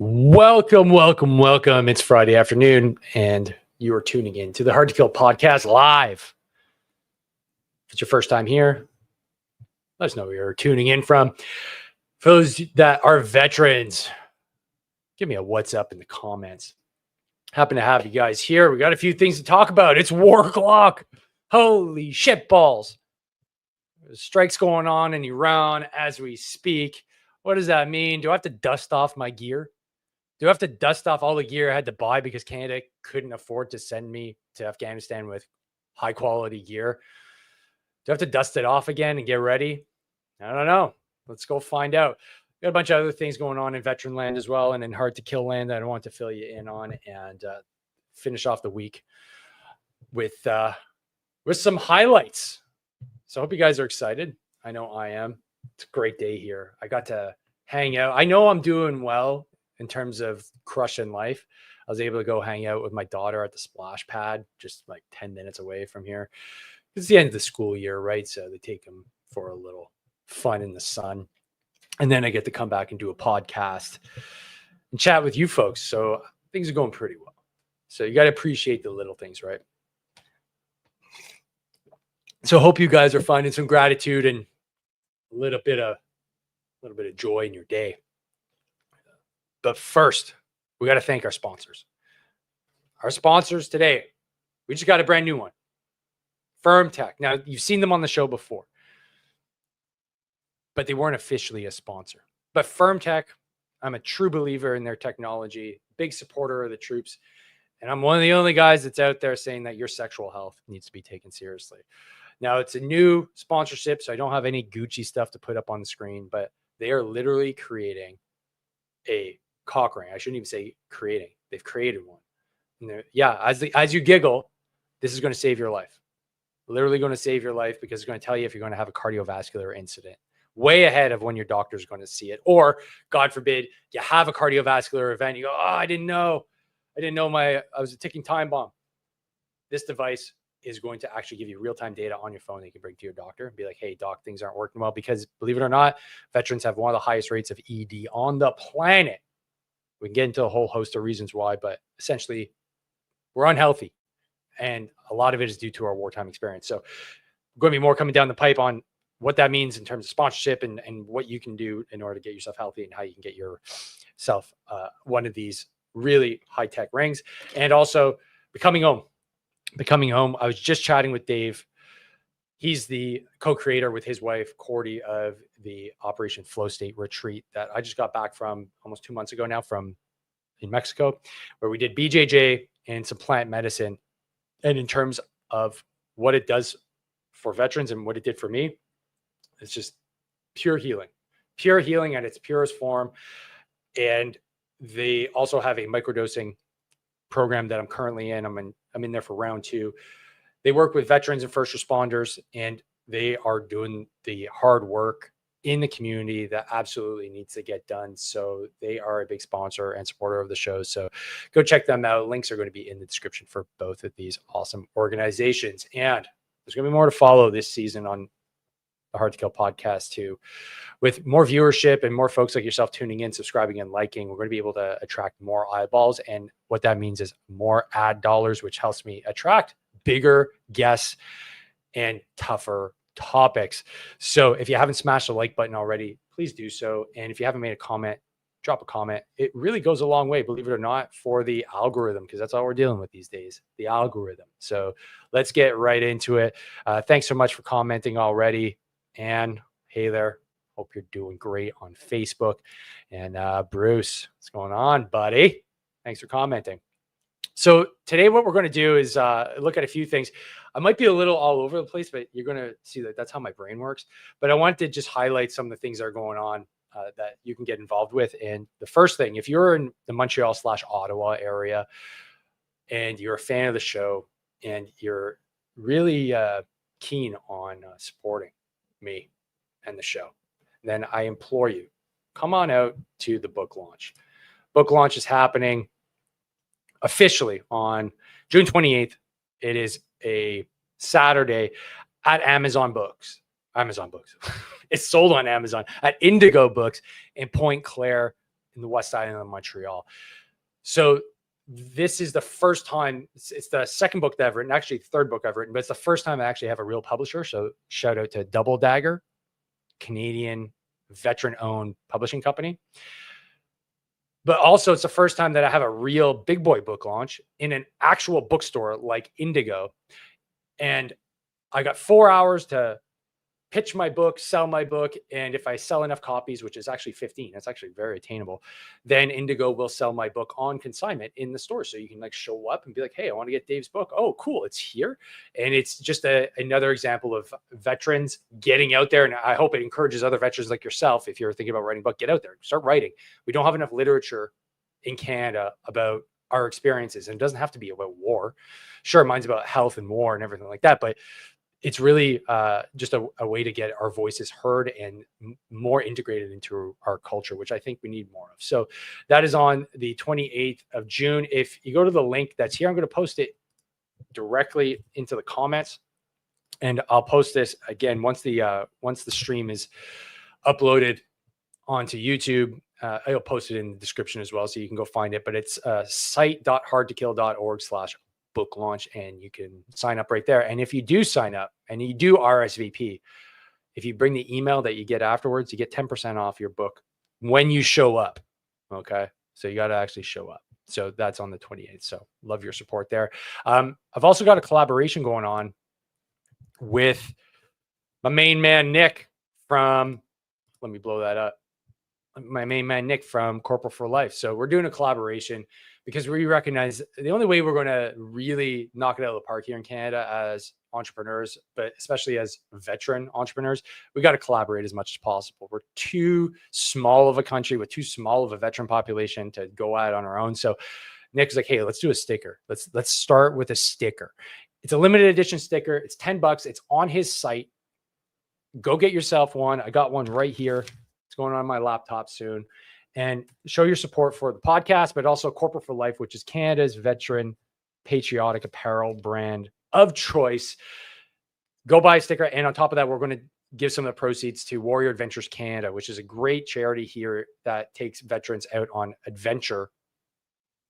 Welcome. It's Friday afternoon, and you are tuning in to the Hard to Kill podcast live. If it's your first time here, let us know where you're tuning in from. For those that are veterans, give me a what's up in the comments. Happen to have you guys here. We got a few things to talk about. It's war o'clock. Holy shit balls. There's strikes going on in Iran as we speak. What does that mean? Do I have to dust off my gear? Do I have to dust off all the gear I had to buy because Canada couldn't afford to send me to Afghanistan with high quality gear? Do I have to dust it off again and get ready? I don't know. Let's go find out. Got a bunch of other things going on in veteran land as well, and in hard to kill land that I want to fill you in on, and finish off the week with some highlights. So I hope you guys are excited. I know I am. It's a great day here. I got to hang out. I know I'm doing well in terms of crushing life. I was able to go hang out with my daughter at the splash pad, just like 10 minutes away from here. It's the end of the school year, right? So they take them for a little fun in the sun. And then I get to come back and do a podcast and chat with you folks. So things are going pretty well. So you got to appreciate the little things, right? So hope you guys are finding some gratitude and a little bit of joy in your day. But first, we got to thank our sponsors. Our sponsors today, we just got a brand new one. Firm Tech. Now, you've seen them on the show before, but they weren't officially a sponsor. But Firm Tech, I'm a true believer in their technology, big supporter of the troops, and I'm one of the only guys that's out there saying that your sexual health needs to be taken seriously. Now, it's a new sponsorship, so I don't have any Gucci stuff to put up on the screen, but they are literally creating a cock ring. I shouldn't even say creating. They've created one. And as you giggle, this is going to save your life. Literally going to save your life, because it's going to tell you if you're going to have a cardiovascular incident way ahead of when your doctor's going to see it. Or, God forbid, you have a cardiovascular event. You go, oh, I didn't know I was a ticking time bomb. This device is going to actually give you real-time data on your phone that you can bring to your doctor and be like, hey, doc, things aren't working well. Because believe it or not, veterans have one of the highest rates of ED on the planet. We can get into a whole host of reasons why, but essentially we're unhealthy. And a lot of it is due to our wartime experience. So going to be more coming down the pipe on what that means in terms of sponsorship and what you can do in order to get yourself healthy and how you can get yourself one of these really high-tech rings. And also becoming home. I was just chatting with Dave. He's the co-creator with his wife, Cordy, of the Operation Flow State Retreat that I just got back from almost 2 months ago now in Mexico, where we did BJJ and some plant medicine. And in terms of what it does for veterans and what it did for me, it's just pure healing at its purest form. And they also have a microdosing program that I'm currently in. I'm in there for round 2. They work with veterans and first responders, and they are doing the hard work in the community that absolutely needs to get done. So they are a big sponsor and supporter of the show. So go check them out. Links are going to be in the description for both of these awesome organizations. And there's going to be more to follow this season on the Hard to Kill podcast too, with more viewership and more folks like yourself tuning in, subscribing, and liking. We're going to be able to attract more eyeballs, and what that means is more ad dollars, which helps me attract bigger guests and tougher topics. So if you haven't smashed the like button already, please do so. And if you haven't made a comment, drop a comment. It really goes a long way, believe it or not, for the algorithm, because that's all we're dealing with these days, the algorithm. So let's get right into it. Thanks so much for commenting already. And hey there, hope you're doing great on Facebook. And Bruce, what's going on, buddy? Thanks for commenting. So today what we're going to do is look at a few things. I might be a little all over the place, but you're going to see that that's how my brain works. But I want to just highlight some of the things that are going on that you can get involved with. And the first thing, if you're in the Montreal/Ottawa area and you're a fan of the show and you're really keen on supporting me and the show, then I implore you, come on out to the book launch. Book launch is happening officially on June 28th. It is a Saturday at Amazon Books. It's sold on Amazon at Indigo Books in Point Claire, in the West Island of Montreal. So this is the first time, it's the second book that I've written, actually the third book I've written, but it's the first time I actually have a real publisher. So shout out to Double Dagger, Canadian veteran-owned publishing company. But also it's the first time that I have a real big boy book launch in an actual bookstore like Indigo. And I got 4 hours to pitch my book, sell my book. And if I sell enough copies, which is actually 15, that's actually very attainable, then Indigo will sell my book on consignment in the store. So you can like show up and be like, hey, I want to get Dave's book. Oh, cool. It's here. And it's just another example of veterans getting out there. And I hope it encourages other veterans like yourself. If you're thinking about writing a book, get out there, start writing. We don't have enough literature in Canada about our experiences. And it doesn't have to be about war. Sure, mine's about health and war and everything like that. But it's really just a way to get our voices heard and more integrated into our culture, which I think we need more of. So that is on the 28th of June. If you go to the link that's here, I'm going to post it directly into the comments, and I'll post this again once the stream is uploaded onto YouTube. I'll post it in the description as well, so you can go find it. But it's site.hardtokill.org/book launch, and you can sign up right there. And if you do sign up and you do RSVP, if you bring the email that you get afterwards, you get 10% off your book when you show up. Okay. So you got to actually show up. So that's on the 28th. So love your support there. I've also got a collaboration going on with my main man, Nick from, let me blow that up. My main man, Nick from Corporal for Life. So we're doing a collaboration because we recognize the only way we're going to really knock it out of the park here in Canada as entrepreneurs, but especially as veteran entrepreneurs, we got to collaborate as much as possible. We're too small of a country with too small of a veteran population to go at it on our own. So Nick's like, hey, let's do a sticker. Let's start with a sticker. It's a limited edition sticker. It's $10. It's on his site. Go get yourself one. I got one right here. It's going on my laptop soon. And show your support for the podcast, but also Corporate for Life, which is Canada's veteran patriotic apparel brand of choice. Go buy a sticker. And on top of that, we're going to give some of the proceeds to Warrior Adventures Canada, which is a great charity here that takes veterans out on adventure.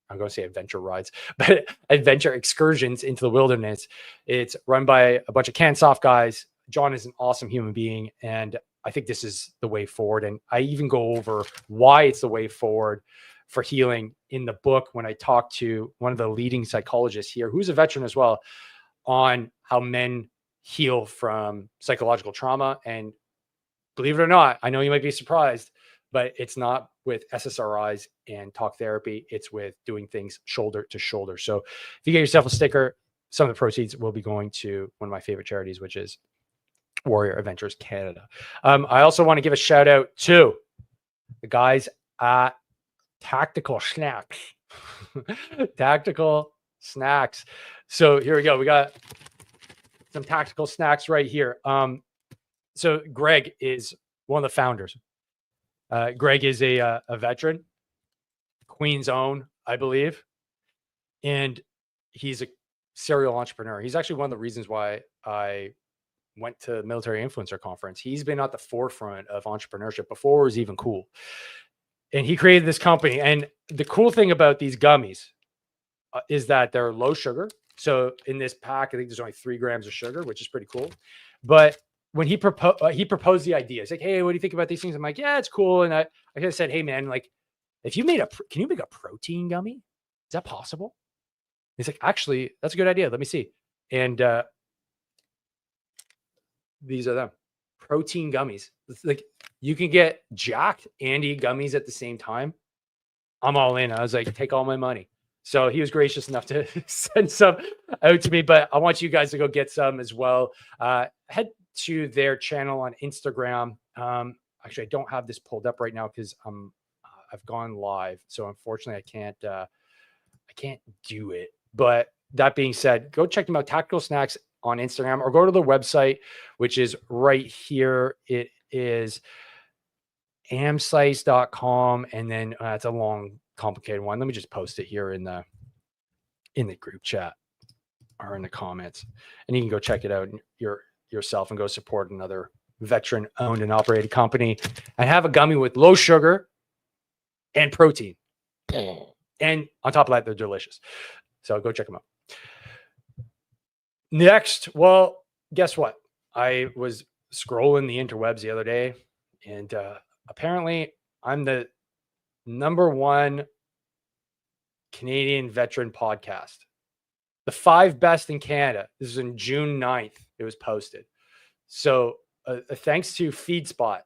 I'm going to say adventure rides, but adventure excursions into the wilderness. It's run by a bunch of CanSoft guys. John is an awesome human being, and I think this is the way forward. And I even go over why it's the way forward for healing in the book when I talk to one of the leading psychologists here, who's a veteran as well, on how men heal from psychological trauma. And believe it or not, I know you might be surprised, but it's not with SSRIs and talk therapy. It's with doing things shoulder to shoulder. So if you get yourself a sticker, some of the proceeds will be going to one of my favorite charities, which is Warrior Adventures Canada. I also want to give a shout out to the guys at Tactical Snacks. Tactical Snacks. So here we go. We got some tactical snacks right here. So Greg is one of the founders. Greg is a veteran, Queen's Own, I believe, and he's a serial entrepreneur. He's actually one of the reasons why I went to the Military Influencer Conference. He's been at the forefront of entrepreneurship before it was even cool. And he created this company. And the cool thing about these gummies is that they're low sugar. So in this pack, I think there's only 3 grams of sugar, which is pretty cool. But when he proposed the idea, he's like, hey, what do you think about these things? I'm like, yeah, it's cool. And I just said, hey man, like if you can you make a protein gummy? Is that possible? He's like, actually, that's a good idea. Let me see. And these are them, protein gummies. It's like you can get jacked and eat gummies at the same time. I'm all in. I was like, take all my money. So he was gracious enough to send some out to me, but I want you guys to go get some as well. Head to their channel on Instagram. Actually, I don't have this pulled up right now because I've gone live. So unfortunately I can't do it. But that being said, go check them out, Tactical Snacks on Instagram, or go to the website, which is right here. It is amslice.com. And then it's a long, complicated one. Let me just post it here in the group chat or in the comments, and you can go check it out yourself and go support another veteran owned and operated company and have a gummy with low sugar and protein. And on top of that, they're delicious. So go check them out. Next, well, guess what? I was scrolling the interwebs the other day, and apparently I'm the #1 Canadian veteran podcast. The 5 best in Canada. This is in June 9th. It was posted. So thanks to FeedSpot.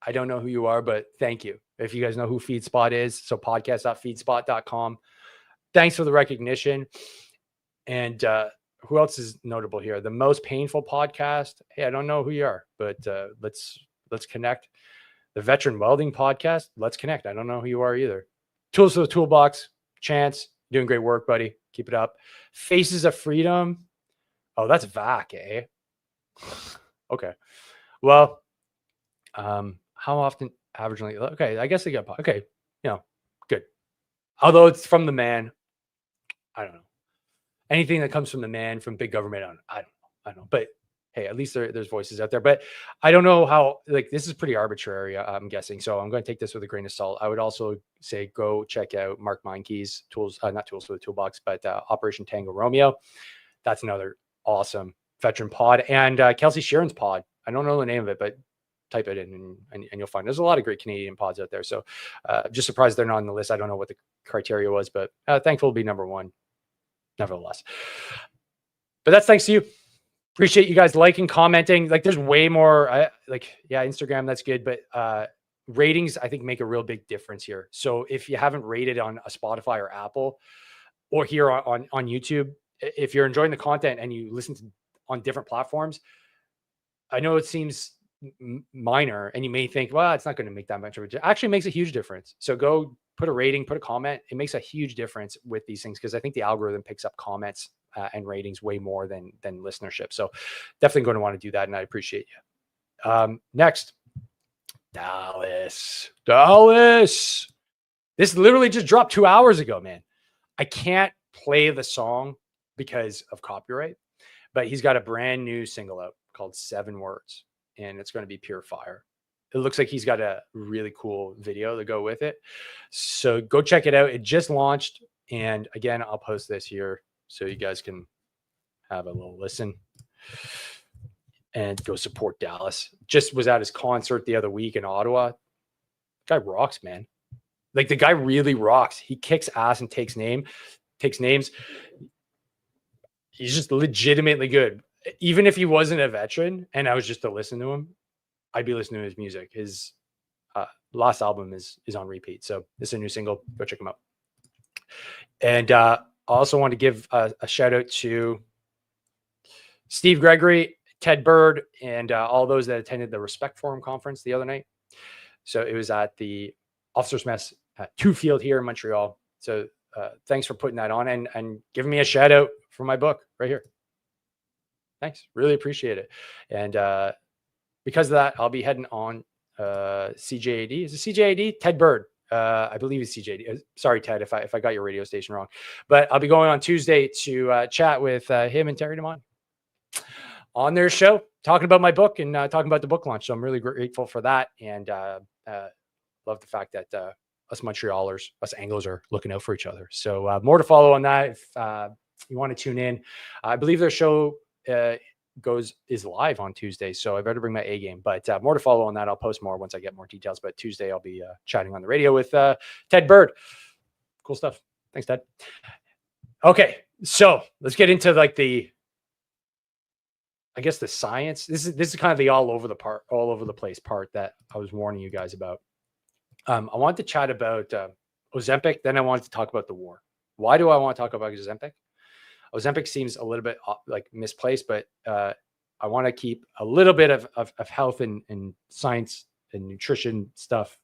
I don't know who you are, but thank you. If you guys know who FeedSpot is, so podcast.feedspot.com. Thanks for the recognition. And who else is notable here? The Most Painful Podcast. Hey, I don't know who you are, but let's connect. The Veteran Welding Podcast. Let's connect. I don't know who you are either. Tools for the Toolbox. Chance, doing great work, buddy. Keep it up. Faces of Freedom. Oh, that's VAC, eh? Okay. Well, how often averagely? Okay, I guess they got okay. Good. Although it's from the man, I don't know. Anything that comes from the man, from big government, I don't know. But hey, at least there's voices out there. But I don't know how. Like, this is pretty arbitrary, I'm guessing. So I'm going to take this with a grain of salt. I would also say go check out Mark Meinke's tools, not Tools for the Toolbox, but Operation Tango Romeo. That's another awesome veteran pod, and Kelsey Sheeran's pod. I don't know the name of it, but type it in and you'll find there's a lot of great Canadian pods out there. So just surprised they're not on the list. I don't know what the criteria was, but thankful to be #1 nevertheless. But that's thanks to you. Appreciate you guys liking, commenting. Like, there's way more Instagram, that's good, but ratings I think make a real big difference here. So if you haven't rated on a Spotify or Apple or here on YouTube, if you're enjoying the content and you listen to on different platforms, I know it seems minor and you may think, well, it's not going to make that much of a difference. Actually makes a huge difference. So go put a rating, put a comment. It makes a huge difference with these things, because I think the algorithm picks up comments and ratings way more than listenership. So definitely going to want to do that, and I appreciate you. Next, Dallas. This literally just dropped 2 hours ago, man. I can't play the song because of copyright, but he's got a brand new single out called 7 Words, and it's going to be pure fire. It looks like he's got a really cool video to go with it. So go check it out. It just launched. And again, I'll post this here so you guys can have a little listen and go support Dallas. Just was at his concert the other week in Ottawa. Guy rocks, man. Like, the guy really rocks. He kicks ass and takes names. He's just legitimately good. Even if he wasn't a veteran and I was just to listen to him, I'd be listening to his music. His last album is on repeat. So this is a new single. Go check him out. And I also want to give a shout out to Steve Gregory, Ted Bird, and all those that attended the Respect Forum conference the other night. So it was at the Officers Mess at 2 Field here in Montreal. So thanks for putting that on and giving me a shout out for my book right here. Thanks. Really appreciate it. And because of that, I'll be heading on CJAD. Is it CJAD? Ted Bird. I believe it's CJAD. Sorry, Ted, if I got your radio station wrong. But I'll be going on Tuesday to chat with him and Terry DeMont on their show, talking about my book and talking about the book launch. So I'm really grateful for that, and love the fact that us Montrealers, us Anglos, are looking out for each other. So more to follow on that. If you want to tune in, I believe their show is live on Tuesday, so I better bring my A game. But more to follow on that. I'll post more once I get more details. But Tuesday I'll be chatting on the radio with Ted Bird. Cool stuff. Thanks, Ted. Okay, so let's get into like the science. This is kind of the all over the place part that I was warning you guys about. I wanted to chat about Ozempic. Then I wanted to talk about the war. Why do I want to talk about Ozempic? Ozempic seems a little bit like misplaced, but I want to keep a little bit of health and science and nutrition stuff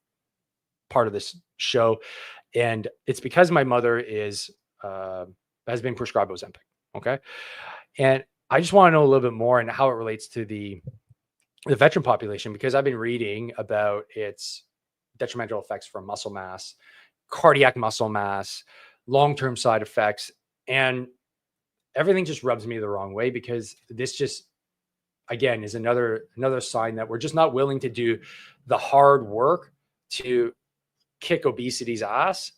part of this show. And it's because my mother has been prescribed Ozempic. Okay. And I just want to know a little bit more and how it relates to the veteran population, because I've been reading about its detrimental effects for muscle mass, cardiac muscle mass, long-term side effects, and everything just rubs me the wrong way, because this just, again, is another sign that we're just not willing to do the hard work to kick obesity's ass,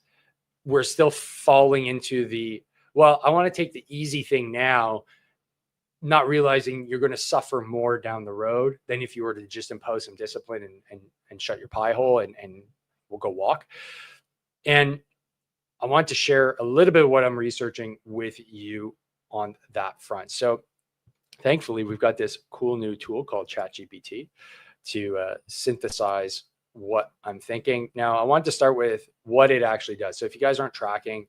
we're still falling into the, well, I want to take the easy thing now, not realizing you're going to suffer more down the road than if you were to just impose some discipline and shut your pie hole and we'll go walk. And I want to share a little bit of what I'm researching with you on that front. So thankfully, we've got this cool new tool called ChatGPT to synthesize what I'm thinking. Now, I want to start with what it actually does. So if you guys aren't tracking,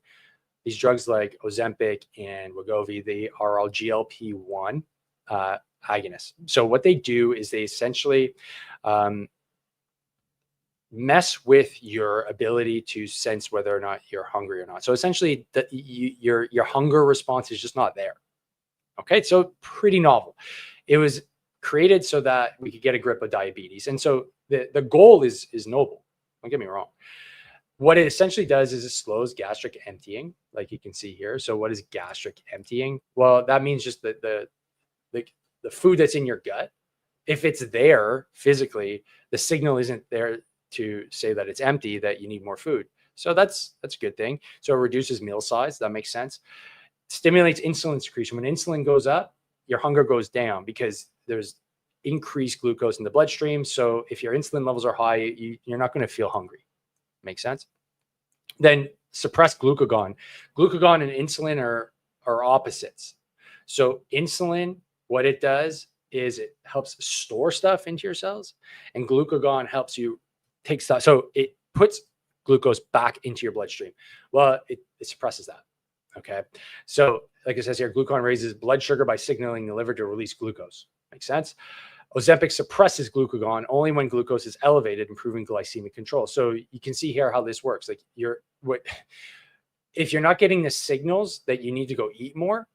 these drugs like Ozempic and Wegovy, they are all GLP-1 agonists. So what they do is they essentially mess with your ability to sense whether or not you're hungry or not. So essentially, your hunger response is just not there. Okay, so pretty novel. It was created so that we could get a grip of diabetes, and so the goal is noble. Don't get me wrong. What it essentially does is it slows gastric emptying, like you can see here. So what is gastric emptying? Well, that means just that the food that's in your gut, if it's there physically, the signal isn't there to say that it's empty, that you need more food. So that's a good thing. So it reduces meal size. That makes sense. Stimulates insulin secretion. When insulin goes up, your hunger goes down because there's increased glucose in the bloodstream. So if your insulin levels are high, you're not going to feel hungry. Makes sense. Then suppress glucagon. Glucagon and insulin are opposites. So insulin, what it does is it helps store stuff into your cells, and glucagon helps you take stuff. So it puts glucose back into your bloodstream. Well, it suppresses that. Okay. So like it says here, glucagon raises blood sugar by signaling the liver to release glucose. Makes sense. Ozempic suppresses glucagon only when glucose is elevated, improving glycemic control. So you can see here how this works. Like if you're not getting the signals that you need to go eat more,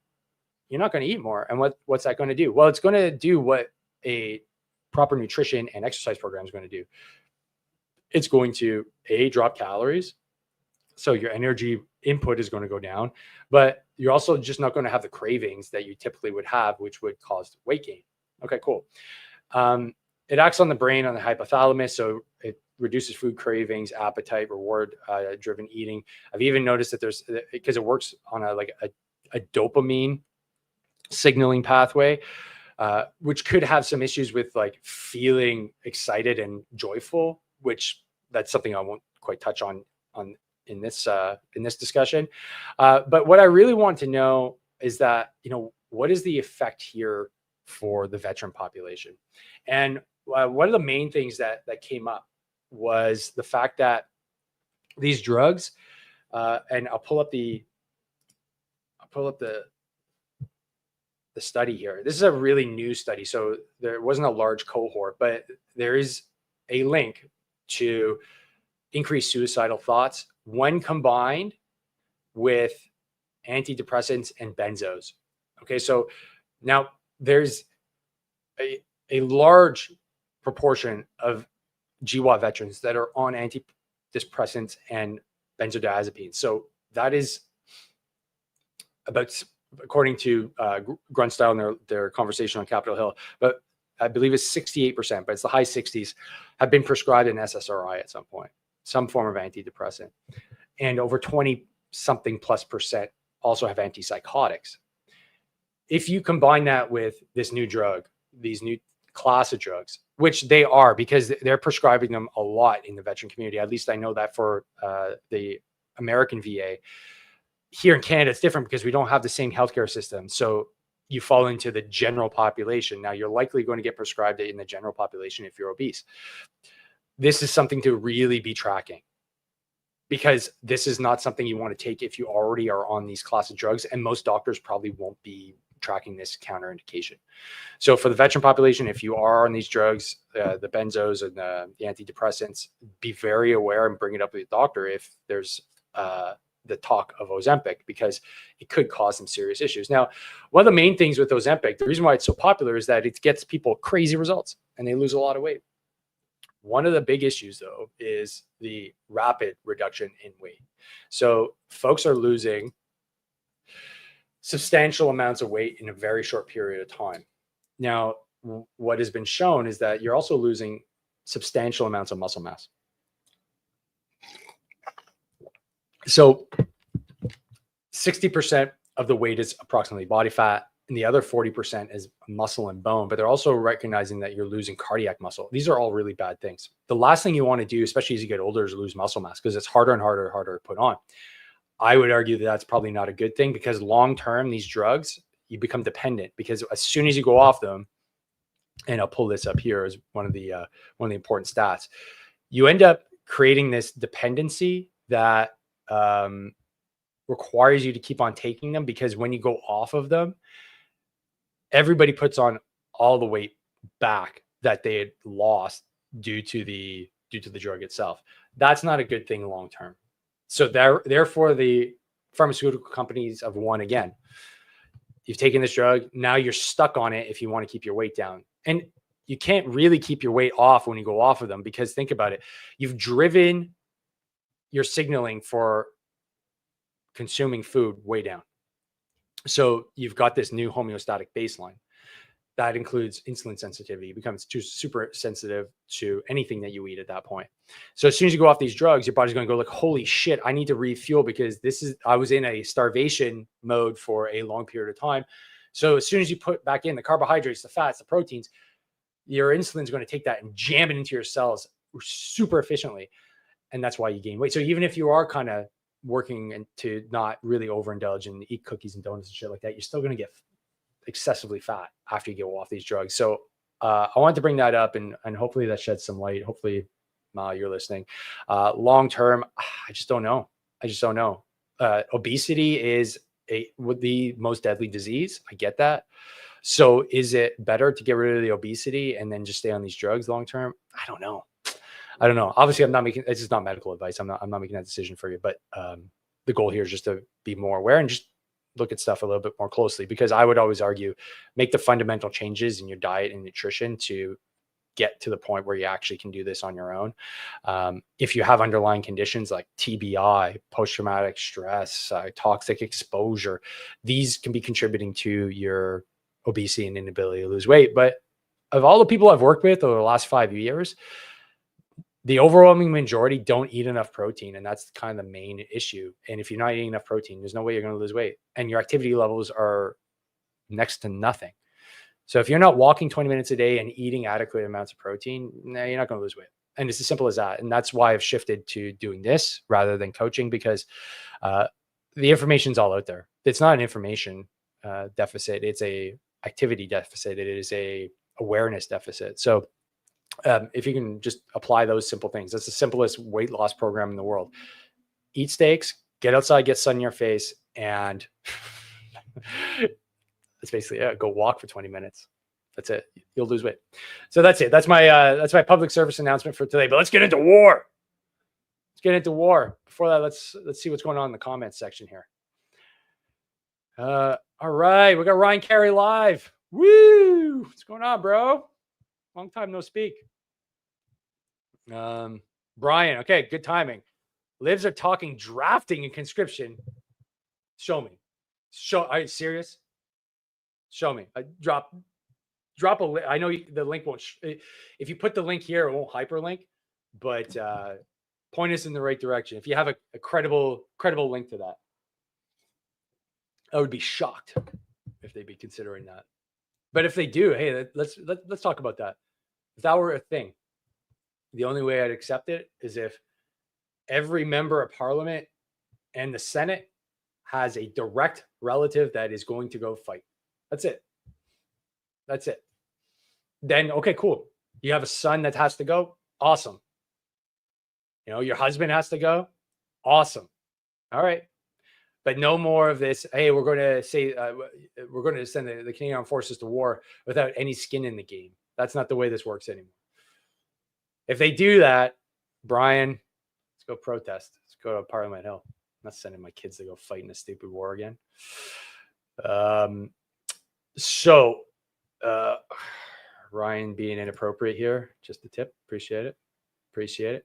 you're not going to eat more. And what's that going to do? Well, it's going to do what a proper nutrition and exercise program is going to do. It's going to drop calories. So your energy input is going to go down, but you're also just not going to have the cravings that you typically would have, which would cause weight gain. Okay, cool. It acts on the brain, on the hypothalamus. So it reduces food cravings, appetite, reward driven eating. I've even noticed that because it works on a dopamine signaling pathway, which could have some issues with like feeling excited and joyful, which that's something I won't quite touch on in this discussion. But what I really want to know is that, what is the effect here for the veteran population? And one of the main things that came up was the fact that these drugs, and I'll pull up the study here. This is a really new study, so there wasn't a large cohort, but there is a link to increased suicidal thoughts when combined with antidepressants and benzos. Okay, so now there's a large proportion of GWAT veterans that are on antidepressants and benzodiazepines. So that is about, according to Grunstyle and their conversation on Capitol Hill, but I believe it's 68%, but it's the high 60s, have been prescribed an SSRI at some point, some form of antidepressant. And over 20 something plus percent also have antipsychotics. If you combine that with this new drug, these new class of drugs, which they are, because they're prescribing them a lot in the veteran community. At least I know that for the American VA. Here in Canada, it's different because we don't have the same healthcare system. So you fall into the general population. Now you're likely going to get prescribed it in the general population if you're obese. This is something to really be tracking, because this is not something you want to take if you already are on these class of drugs. And most doctors probably won't be tracking this counterindication. So for the veteran population, if you are on these drugs, the benzos and the antidepressants, be very aware and bring it up with the doctor if there's the talk of Ozempic, because it could cause some serious issues. Now, one of the main things with Ozempic, the reason why it's so popular is that it gets people crazy results and they lose a lot of weight. One of the big issues, though, is the rapid reduction in weight. So folks are losing substantial amounts of weight in a very short period of time. Now, what has been shown is that you're also losing substantial amounts of muscle mass. So 60% of the weight is approximately body fat, and the other 40% is muscle and bone. But they're also recognizing that you're losing cardiac muscle. These are all really bad things. The last thing you want to do, especially as you get older, is lose muscle mass, because it's harder and harder and harder to put on. I would argue that that's probably not a good thing, because long term, these drugs, you become dependent, because as soon as you go off them, and I'll pull this up here as one of the important stats, you end up creating this dependency that requires you to keep on taking them, because when you go off of them, everybody puts on all the weight back that they had lost due to the drug itself. That's not a good thing long term. So therefore, the pharmaceutical companies have won again. You've taken this drug, now you're stuck on it if you want to keep your weight down. And you can't really keep your weight off when you go off of them, because think about it. You've driven your signaling for consuming food way down. So you've got this new homeostatic baseline that includes insulin sensitivity. It becomes super sensitive to anything that you eat at that point. So as soon as you go off these drugs, your body's going to go like, holy shit, I need to refuel, because I was in a starvation mode for a long period of time. So as soon as you put back in the carbohydrates, the fats, the proteins, your insulin is going to take that and jam it into your cells super efficiently. And that's why you gain weight. So even if you are kind of working and to not really overindulge and eat cookies and donuts and shit like that, you're still going to get excessively fat after you go off these drugs. So I wanted to bring that up, and hopefully that sheds some light. Hopefully you're listening. Long term, I just don't know. Obesity is the most deadly disease. I get that. So is it better to get rid of the obesity and then just stay on these drugs long term? I don't know. Obviously, it's just not medical advice. I'm not making that decision for you, but the goal here is just to be more aware and just look at stuff a little bit more closely, because I would always argue, make the fundamental changes in your diet and nutrition to get to the point where you actually can do this on your own. If you have underlying conditions like TBI, post-traumatic stress, toxic exposure, these can be contributing to your obesity and inability to lose weight. But of all the people I've worked with over the last 5 years, the overwhelming majority don't eat enough protein, and that's kind of the main issue. And if you're not eating enough protein, there's no way you're going to lose weight, and your activity levels are next to nothing. So if you're not walking 20 minutes a day and eating adequate amounts of protein, you're not going to lose weight. And it's as simple as that. And that's why I've shifted to doing this rather than coaching, because the information's all out there. It's not an information deficit. It's a activity deficit. It is a awareness deficit. So if you can just apply those simple things, that's the simplest weight loss program in the world. Eat steaks, get outside, get sun in your face, and it's basically it. Go walk for 20 minutes. That's it. You'll lose weight. So that's it. That's my public service announcement for today. But let's get into war. Before that, let's see what's going on in the comments section here. All right, we got Ryan Carey live. Woo! What's going on, bro? Long time no speak. Brian, okay, good timing. Libs are talking drafting and conscription. Show me. Are you serious? Show me. Drop a link. I know the link won't. If you put the link here, it won't hyperlink. But point us in the right direction. If you have a credible link to that, I would be shocked if they'd be considering that. But if they do, hey, let's talk about that. If that were a thing, the only way I'd accept it is if every member of parliament and the Senate has a direct relative that is going to go fight. That's it. Then, okay, cool. You have a son that has to go. Awesome. Your husband has to go. Awesome. All right. But no more of this. Hey, we're going to say we're going to send the Canadian Armed Forces to war without any skin in the game. That's not the way this works anymore. If they do that, Brian, let's go protest. Let's go to Parliament Hill. I'm not sending my kids to go fight in a stupid war again. Ryan being inappropriate here. Just a tip. Appreciate it.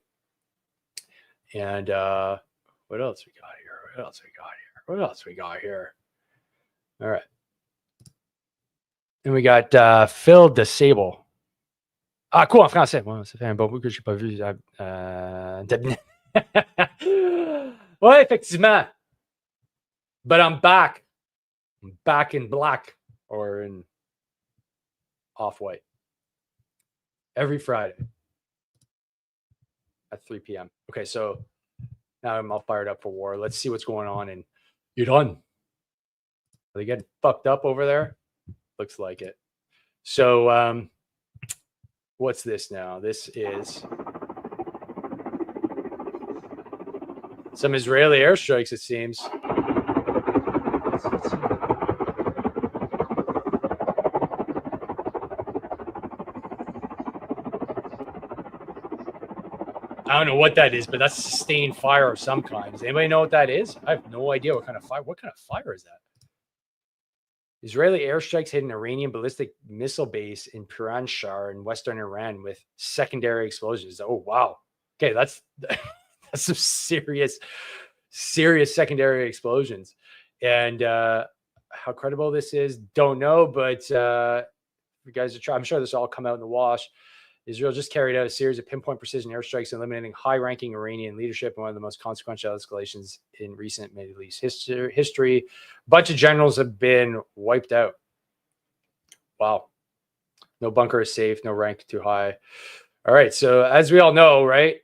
And what else we got here? All right. And we got Phil Disable. Cool. I'm français. Moi, c'est fait un bon bout que je sais pas vu. Ouais, effectivement. But I'm back. I'm back in black or in off-white every Friday at 3 p.m. Okay, so now I'm all fired up for war. Let's see what's going on in Iran. Are they getting fucked up over there? Looks like it. So, what's this now? This is some Israeli airstrikes, it seems. I don't know what that is, but that's sustained fire of some kind. Does anybody know what that is? I have no idea what kind of fire. What kind of fire is that? Israeli airstrikes hit an Iranian ballistic missile base in Piranshah in western Iran with secondary explosions. Oh wow. Okay, that's that's some serious secondary explosions. And how credible this is, don't know, but you guys are trying. I'm sure this will all come out in the wash. Israel just carried out a series of pinpoint precision airstrikes, eliminating high-ranking Iranian leadership in one of the most consequential escalations in recent Middle East history. A bunch of generals have been wiped out. Wow. No bunker is safe, no rank too high. All right, so as we all know, right,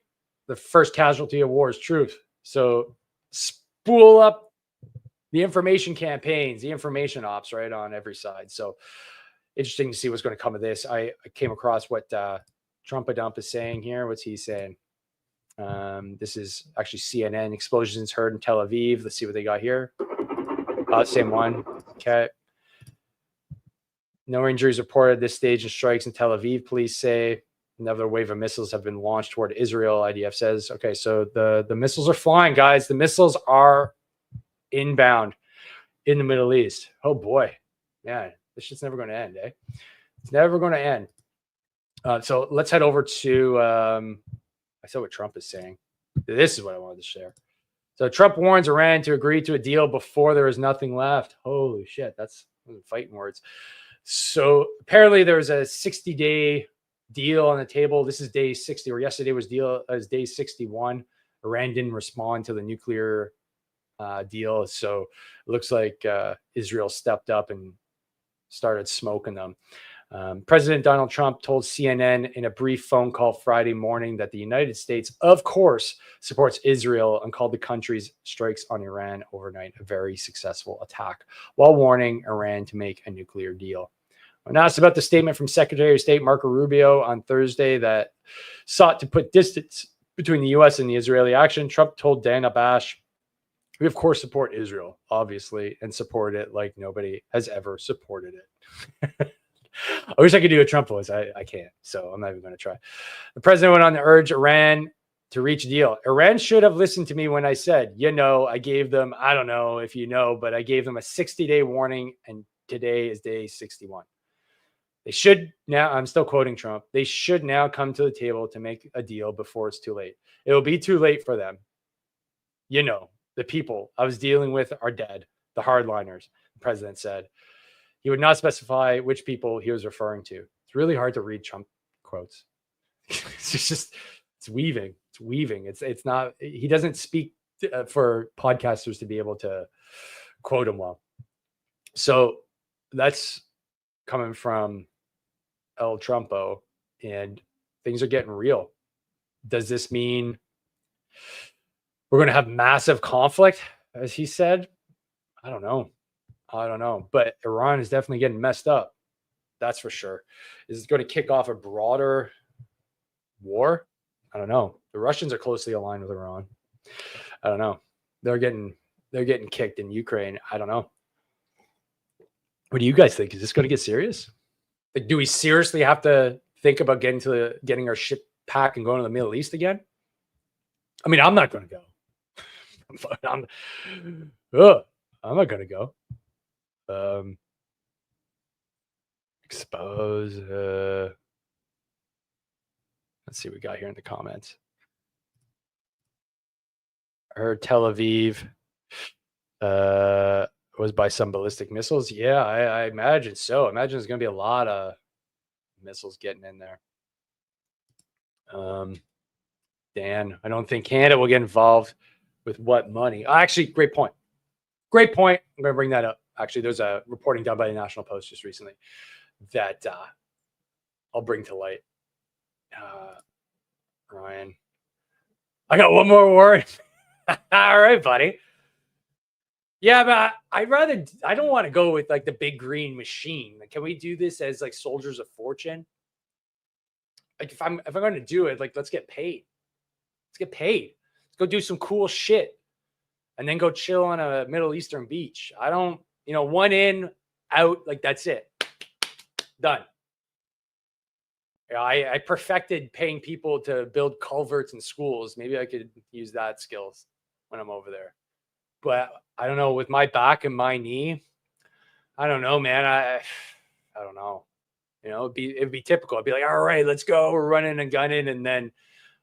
the first casualty of war is truth. So spool up the information campaigns, the information ops, right, on every side. So interesting to see what's going to come of this. I came across what Trump-a-Dump is saying here. What's he saying? This is actually CNN. Explosions heard in Tel Aviv. Let's see what they got here. Same one. Okay. No injuries reported at this stage in strikes in Tel Aviv, police say. Another wave of missiles have been launched toward Israel, IDF says. Okay, so the missiles are flying, guys. The missiles are inbound in the Middle East. Oh, boy. Man, this shit's never going to end, eh? It's never going to end. So let's head over to, I saw what Trump is saying. This is what I wanted to share. So Trump warns Iran to agree to a deal before there is nothing left. Holy shit, that's fighting words. So apparently there was a 60-day deal on the table. This is day 60, or yesterday was day 61. Iran didn't respond to the nuclear deal. So it looks like Israel stepped up and started smoking them. President Donald Trump told CNN in a brief phone call Friday morning that the United States, of course, supports Israel and called the country's strikes on Iran overnight a very successful attack, while warning Iran to make a nuclear deal. When asked about the statement from Secretary of State Marco Rubio on Thursday that sought to put distance between the U.S. and the Israeli action, Trump told Dana Bash, "We, of course, support Israel, obviously, and support it like nobody has ever supported it." I wish I could do a Trump voice. I can't, so I'm not even going to try. The president went on to urge Iran to reach a deal. Iran should have listened to me when I said, I gave them, I don't know if you know, but I gave them a 60-day warning, and today is day 61. They should now, I'm still quoting Trump, they should now come to the table to make a deal before it's too late. It will be too late for them. The people I was dealing with are dead, the hardliners, the president said. He would not specify which people he was referring to. It's really hard to read Trump quotes. It's weaving. It's weaving. It's not, he doesn't speak for podcasters to be able to quote him well. So that's coming from El Trumpo, and things are getting real. Does this mean we're going to have massive conflict, as he said? I don't know. But Iran is definitely getting messed up. That's for sure. Is it going to kick off a broader war? I don't know. The Russians are closely aligned with Iran. I don't know. They're getting kicked in Ukraine. I don't know. What do you guys think? Is this going to get serious? Like, do we seriously have to think about getting our ship packed and going to the Middle East again? I mean, I'm not going to go. I'm not going to go. Expose. Let's see what we got here in the comments. I heard Tel Aviv was by some ballistic missiles. Yeah, I imagine so. I imagine there's going to be a lot of missiles getting in there. Dan, I don't think Canada will get involved. With what money? Actually, great point. Great point. I'm going to bring that up. Actually, there's a reporting done by the National Post just recently that I'll bring to light. Ryan, I got one more word. All right, buddy. Yeah, but I don't want to go with like the big green machine. Like, can we do this as like soldiers of fortune? Like if I'm going to do it, like let's get paid. Let's get paid. Let's go do some cool shit and then go chill on a Middle Eastern beach. I don't, one in, out, like that's it. Done. I perfected paying people to build culverts in schools. Maybe I could use that skills when I'm over there. But I don't know, with my back and my knee, I don't know, man. I don't know. It'd be typical. I'd be like, all right, let's go. We're running and gunning, and then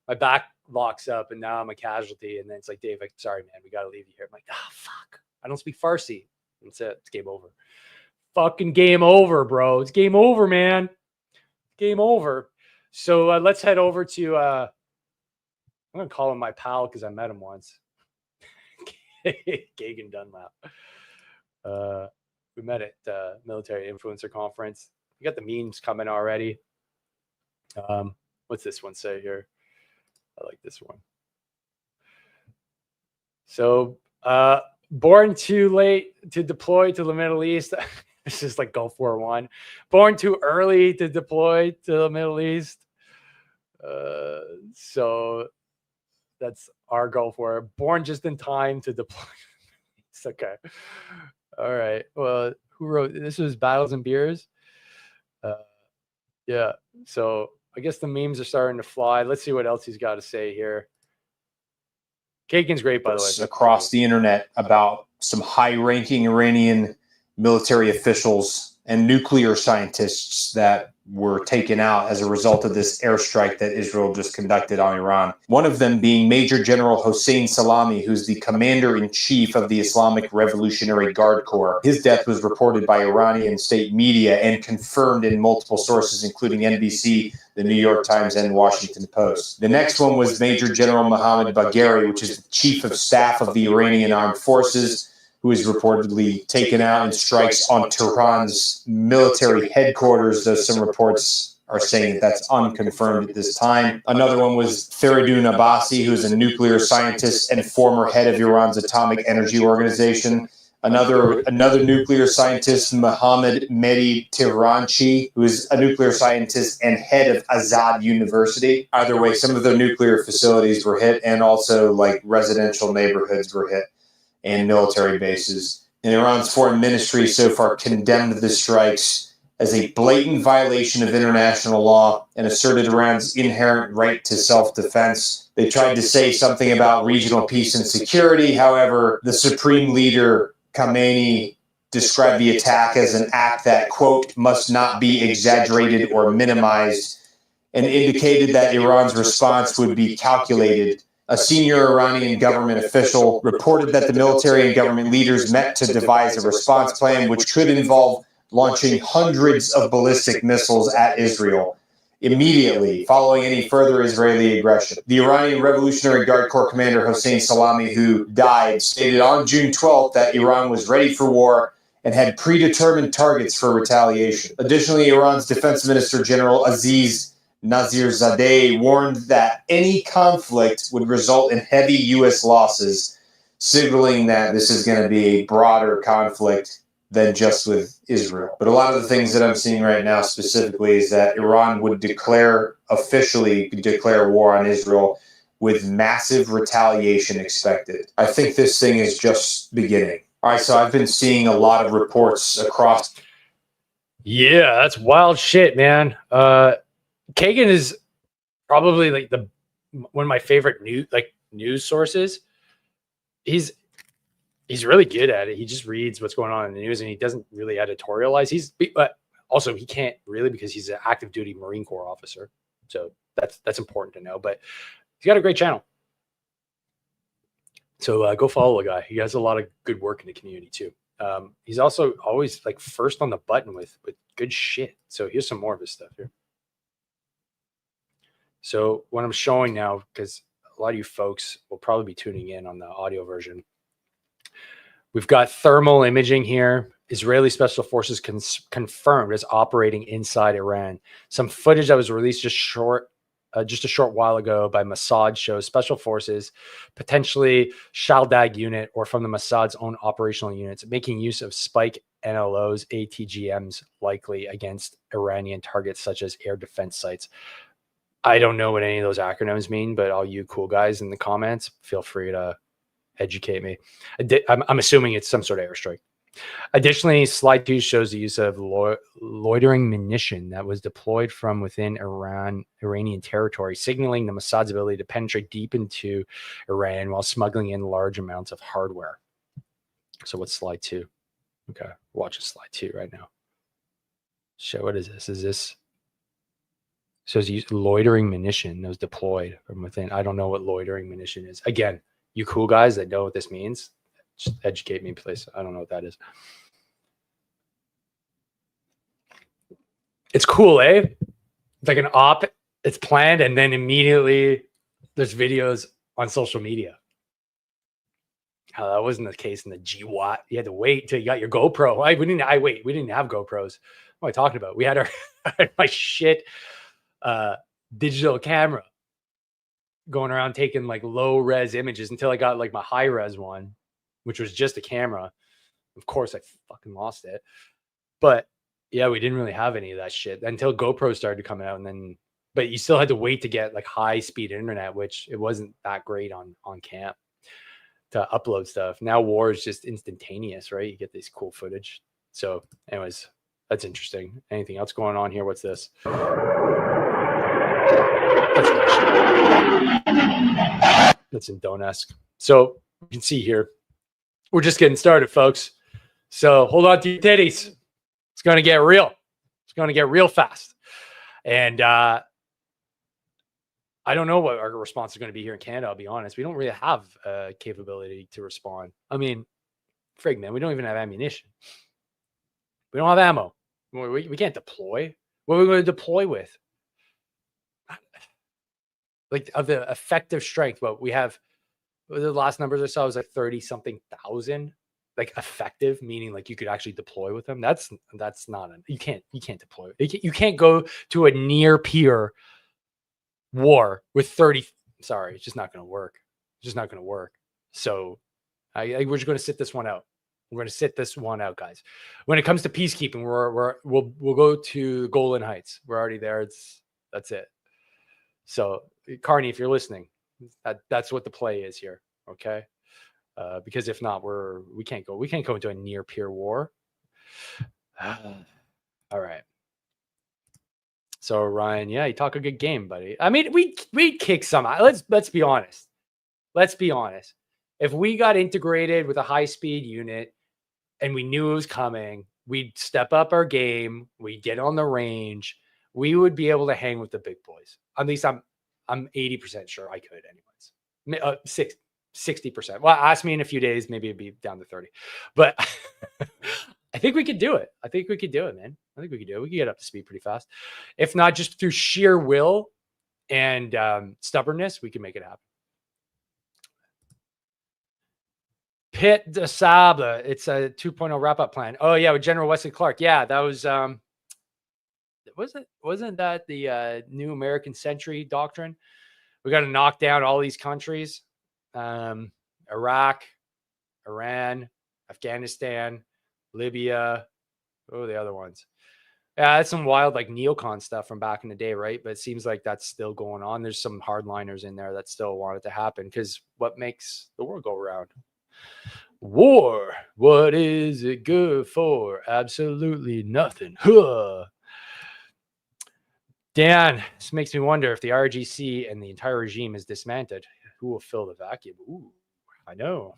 my back locks up, and now I'm a casualty. And then it's like, Dave, sorry, man, we got to leave you here. I'm like, fuck. I don't speak Farsi. That's it. It's game over. Fucking game over, bro. It's game over, man. Game over. So let's head over to, I'm going to call him my pal because I met him once. Gagan Dunlap. We met at the Military Influencer Conference. We got the memes coming already. What's this one say here? I like this one. So, born too late to deploy to the Middle East. This is like Gulf War I. Born too early to deploy to the Middle East. So that's our Gulf War. Born just in time to deploy. It's okay. All right. Well, who wrote this? Was Battles and Beers. Yeah. So I guess the memes are starting to fly. Let's see what else he's got to say here. Kagan's great, by the way. Across the internet about some high-ranking Iranian military officials and nuclear scientists that were taken out as a result of this airstrike that Israel just conducted on Iran. One of them being Major General Hossein Salami, who's the commander-in-chief of the Islamic Revolutionary Guard Corps. His death was reported by Iranian state media and confirmed in multiple sources, including NBC, the New York Times, and Washington Post. The next one was Major General Mohammad Bagheri, which is the chief of staff of the Iranian Armed Forces, who is reportedly taken out in strikes on Tehran's military headquarters, though some reports are saying that that's unconfirmed at this time. Another one was Faridun Abbasi, who is a nuclear scientist and former head of Iran's Atomic Energy Organization. Another nuclear scientist, Mohammad Mehdi Tehranchi, who is a nuclear scientist and head of Azad University. Either way, some of their nuclear facilities were hit, and also like residential neighborhoods were hit and military bases. And Iran's foreign ministry so far condemned the strikes as a blatant violation of international law and asserted Iran's inherent right to self-defense. They tried to say something about regional peace and security. However, the supreme leader, Khamenei, described the attack as an act that, quote, must not be exaggerated or minimized, and indicated that Iran's response would be calculated. A senior Iranian government official reported that the military and government leaders met to devise a response plan which could involve launching hundreds of ballistic missiles at Israel immediately following any further Israeli aggression. The Iranian Revolutionary Guard Corps commander Hossein Salami, who died, stated on June 12th that Iran was ready for war and had predetermined targets for retaliation. Additionally, Iran's Defense Minister General Aziz Nazirzadeh warned that any conflict would result in heavy U.S. losses, signaling that this is going to be a broader conflict than just with Israel. But a lot of the things that I'm seeing right now specifically is that Iran would officially declare war on Israel with massive retaliation expected. I think this thing is just beginning. All right, so I've been seeing a lot of reports across. Yeah, that's wild shit, man. Kagan is probably like one of my favorite news sources. He's really good at it. He just reads what's going on in the news and he doesn't really editorialize. But also he can't really because he's an active duty Marine Corps officer. So that's important to know. But he's got a great channel. So go follow the guy. He has a lot of good work in the community too. He's also always like first on the button with good shit. So here's some more of his stuff here. So what I'm showing now, because a lot of you folks will probably be tuning in on the audio version. We've got thermal imaging here. Israeli special forces confirmed as operating inside Iran. Some footage that was released just a short while ago by Mossad shows special forces, potentially Shaldag unit or from the Mossad's own operational units, making use of spike NLOs, ATGMs, likely against Iranian targets such as air defense sites. I don't know what any of those acronyms mean, but all you cool guys in the comments, feel free to educate me. I'm assuming it's some sort of airstrike. Additionally, slide 2 shows the use of loitering munition that was deployed from within Iranian territory, signaling the Mossad's ability to penetrate deep into Iran while smuggling in large amounts of hardware. So what's slide 2? Okay, watch slide 2 right now. So what is this? Is this? So it's used loitering munition that was deployed from within. I don't know what loitering munition is. Again, you cool guys that know what this means, just educate me, please. I don't know what that is. It's cool, eh? It's like an op. It's planned, and then immediately there's videos on social media. How that wasn't the case in the GWAT. You had to wait till you got your GoPro. We didn't have GoPros. What am I talking about? We had my shit digital camera going around taking like low res images until I got like my high res one, which was just a camera. Of course, I fucking lost it. But yeah, we didn't really have any of that shit until GoPro started coming out, and then, but you still had to wait to get like high speed internet, which it wasn't that great on camp to upload stuff. Now war is just instantaneous, right? You get this cool footage. So anyways, that's interesting. Anything else going on here? What's this? That's in Donetsk. So you can see here, we're just getting started, folks. So hold on to your titties. It's going to get real. It's going to get real fast. And I don't know what our response is going to be here in Canada, I'll be honest. We don't really have a capability to respond. I mean, frig, man, we don't even have ammunition. We don't have ammo. We can't deploy. What are we going to deploy with? Like, of the effective strength, what we have, the last numbers I saw was like 30-something thousand. Like effective, meaning like you could actually deploy with them. That's not you can't deploy. You can't go to a near peer war with 30. Sorry, it's just not going to work. It's just not going to work. So we're just going to sit this one out. We're going to sit this one out, guys. When it comes to peacekeeping, we'll go to Golan Heights. We're already there. That's it. So Carney, if you're listening, that's what the play is here. Okay. Because if not, we can't go into a near peer war. All right. So Ryan, yeah, you talk a good game, buddy. I mean, we kick some. Let's be honest. Let's be honest. If we got integrated with a high speed unit and we knew it was coming, we'd step up our game. We'd get on the range. We would be able to hang with the big boys. At least I'm 80% sure I could, anyways. 60%. Well, ask me in a few days, maybe it'd be down to 30. But I think we could do it. I think we could do it, man. I think we could do it. We could get up to speed pretty fast. If not just through sheer will and stubbornness, we can make it happen. Pit de Sable. It's a 2.0 wrap-up plan. Oh, yeah, with General Wesley Clark. Yeah, that was wasn't that the new American Century doctrine? We got to knock down all these countries. Iraq, Iran, Afghanistan, Libya. Oh, the other ones. Yeah, that's some wild like neocon stuff from back in the day, right? But it seems like that's still going on. There's some hardliners in there that still want it to happen because what makes the world go around? War. What is it good for? Absolutely nothing. Huh. Dan, this makes me wonder if the RGC and the entire regime is dismantled, who will fill the vacuum? Ooh, I know.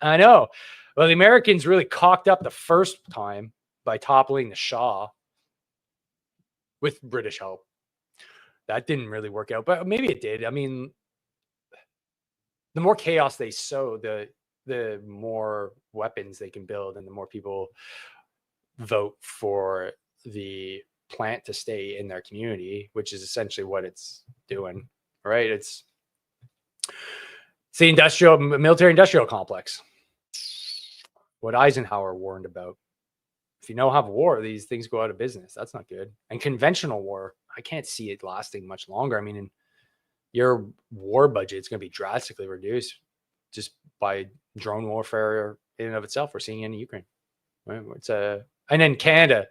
Well, the Americans really cocked up the first time by toppling the Shah with British help. That didn't really work out, but maybe it did. I mean, the more chaos they sow, the more weapons they can build and the more people vote for the plant to stay in their community, which is essentially what it's doing, right? It's the military industrial complex. What Eisenhower warned about. If you know how war, these things go out of business. That's not good. And conventional war, I can't see it lasting much longer. I mean, your war budget is going to be drastically reduced just by drone warfare in and of itself. We're seeing in Ukraine. Right? And then Canada.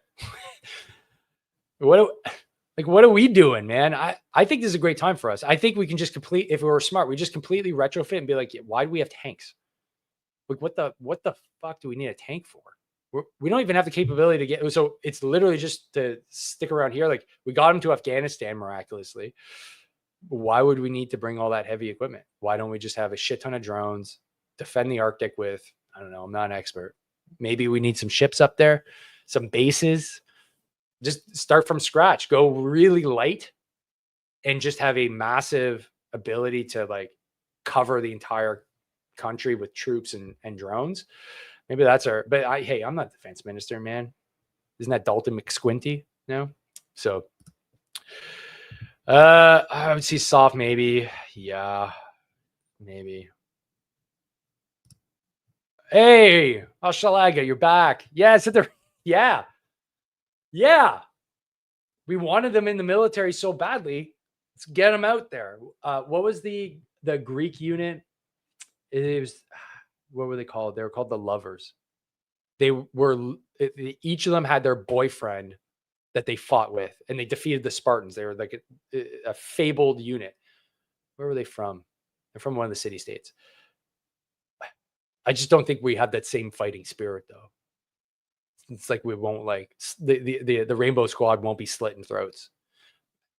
What are we doing, man? I think this is a great time for us. I think we can just if we were smart, we just completely retrofit and be like, why do we have tanks? Like, what the fuck do we need a tank for? We don't even have the capability to get. So it's literally just to stick around here. Like, we got them to Afghanistan miraculously. Why would we need to bring all that heavy equipment? Why don't we just have a shit ton of drones, defend the Arctic with, I don't know, I'm not an expert. Maybe we need some ships up there, some bases. Just start from scratch, go really light, and just have a massive ability to like cover the entire country with troops and drones. Maybe that's but I'm not defense minister, man. Isn't that Dalton McSquinty? No. So I would see soft, maybe. Yeah, maybe. Hey, Ashalaga, you're back. Yeah, yeah. Yeah. We wanted them in the military so badly. Let's get them out there. What was the Greek unit? It was, what were they called? They were called the Lovers. Each of them had their boyfriend that they fought with, and they defeated the Spartans. They were like a fabled unit. Where were they from? They're from one of the city states. I just don't think we have that same fighting spirit, though. It's like we won't like the Rainbow Squad won't be slitting throats.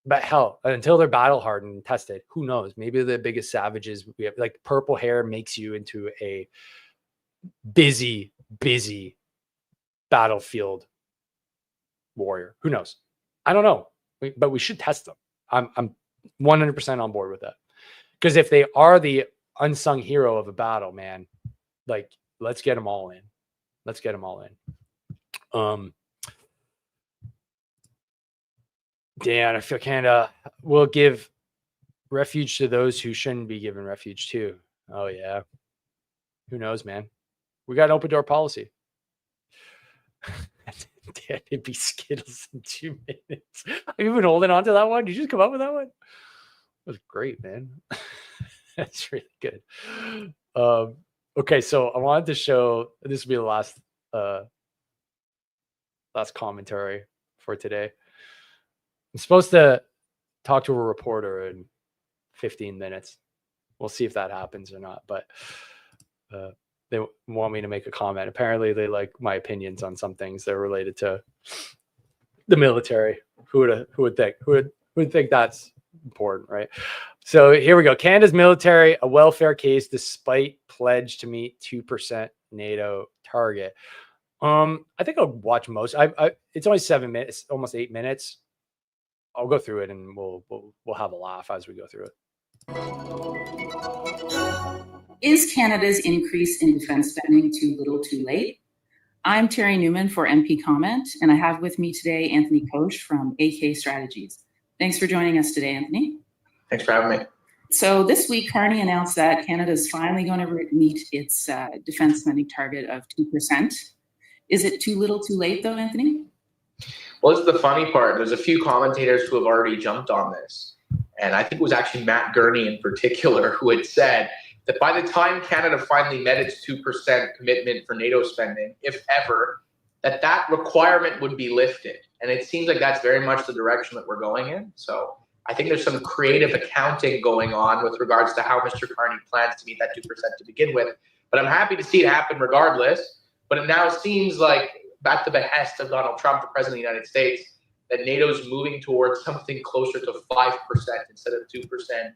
But hell, until they're battle hardened and tested, who knows? Maybe the biggest savages we have. Like, purple hair makes you into a busy battlefield warrior. Who knows? I don't know, but we should test them. I'm 100% on board with that, because if they are the unsung hero of a battle, man, like, let's get them all in. Let's get them all in. Dan, I feel Canada will give refuge to those who shouldn't be given refuge too. Oh yeah. Who knows, man? We got an open door policy. Dan, it'd be Skittles in 2 minutes. Have you been holding on to that one? Did you just come up with that one? That was great, man. That's really good. Okay, so I wanted to show, this will be the last commentary for today. I'm supposed to talk to a reporter in 15 minutes. We'll see if that happens or not, but they want me to make a comment. Apparently they like my opinions on some things that are related to the military. Who would think that's important, right? So here we go. Canada's military, a welfare case despite pledge to meet 2% NATO target. I think I'll watch most. It's only 7 minutes, almost 8 minutes. I'll go through it and we'll have a laugh as we go through it. Is Canada's increase in defense spending too little too late? I'm Terry Newman for MP Comment, and I have with me today Anthony Koch from AK Strategies. Thanks for joining us today, Anthony. Thanks for having me. So this week, Carney announced that Canada is finally going to meet its defense spending target of 2%. Is it too little too late, though, Anthony? Well, this is the funny part. There's a few commentators who have already jumped on this. And I think it was actually Matt Gurney in particular who had said that by the time Canada finally met its 2% commitment for NATO spending, if ever, that requirement would be lifted. And it seems like that's very much the direction that we're going in. So I think there's some creative accounting going on with regards to how Mr. Carney plans to meet that 2% to begin with. But I'm happy to see it happen regardless. But it now seems like, at the behest of Donald Trump, the president of the United States, that NATO's moving towards something closer to 5% instead of 2%,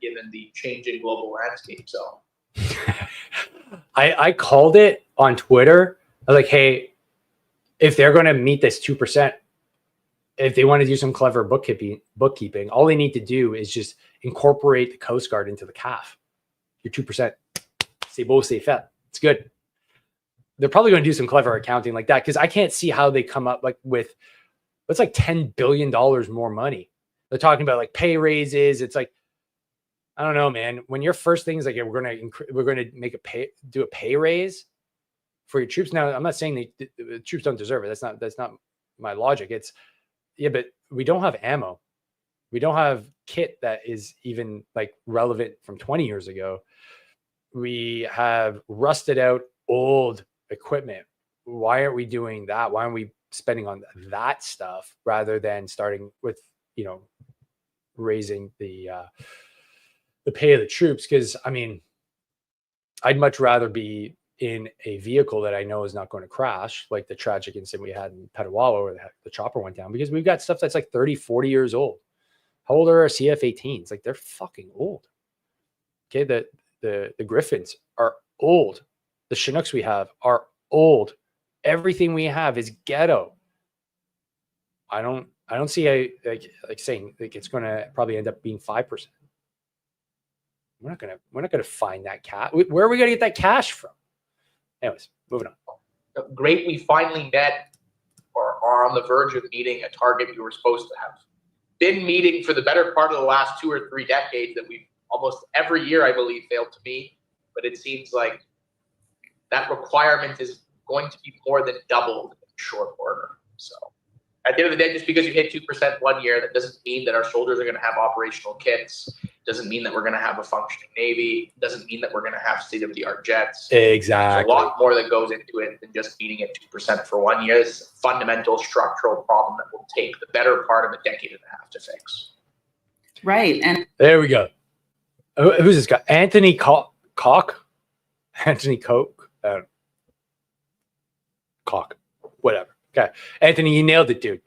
given the changing global landscape. So I called it on Twitter. I was like, hey, if they're going to meet this 2%, if they want to do some clever bookkeeping, all they need to do is just incorporate the Coast Guard into the CAF. Your 2%. C'est beau, c'est fait. It's good. They're probably going to do some clever accounting like that, because I can't see how they come up like with, it's like $10 billion more money. They're talking about like pay raises. It's like, I don't know, man. When your first thing is like, yeah, we're gonna do a pay raise for your troops. Now, I'm not saying the troops don't deserve it. That's not my logic. It's yeah, but we don't have ammo. We don't have kit that is even like relevant from 20 years ago. We have rusted out old equipment. Why aren't we doing that? Why aren't we spending on that stuff rather than starting with, raising the pay of the troops? Because I mean, I'd much rather be in a vehicle that I know is not going to crash, like the tragic incident we had in Petawawa where the chopper went down, because we've got stuff that's like 30, 40 years old. How old are our CF-18s? Like, they're fucking old. Okay, the Griffins are old. The Chinooks we have are old. Everything we have is ghetto. I don't see a like saying like it's going to probably end up being 5%. We're not gonna find that cash. Where are we gonna get that cash from? Anyways, moving on. Great, we finally met or are on the verge of meeting a target we were supposed to have been meeting for the better part of the last 2 or 3 decades that we've almost every year, I believe, failed to meet. But it seems like that requirement is going to be more than doubled in short order. So at the end of the day, just because you hit 2% one year, that doesn't mean that our soldiers are going to have operational kits. Doesn't mean that we're going to have a functioning Navy. Doesn't mean that we're going to have state-of-the-art jets. Exactly. There's a lot more that goes into it than just meeting it 2% for 1 year. This is a fundamental structural problem that will take the better part of a decade and a half to fix. Right. And there we go. Who's this guy? Anthony Koch? Anthony Koch? Koch. Whatever. Okay. Anthony, you nailed it, dude.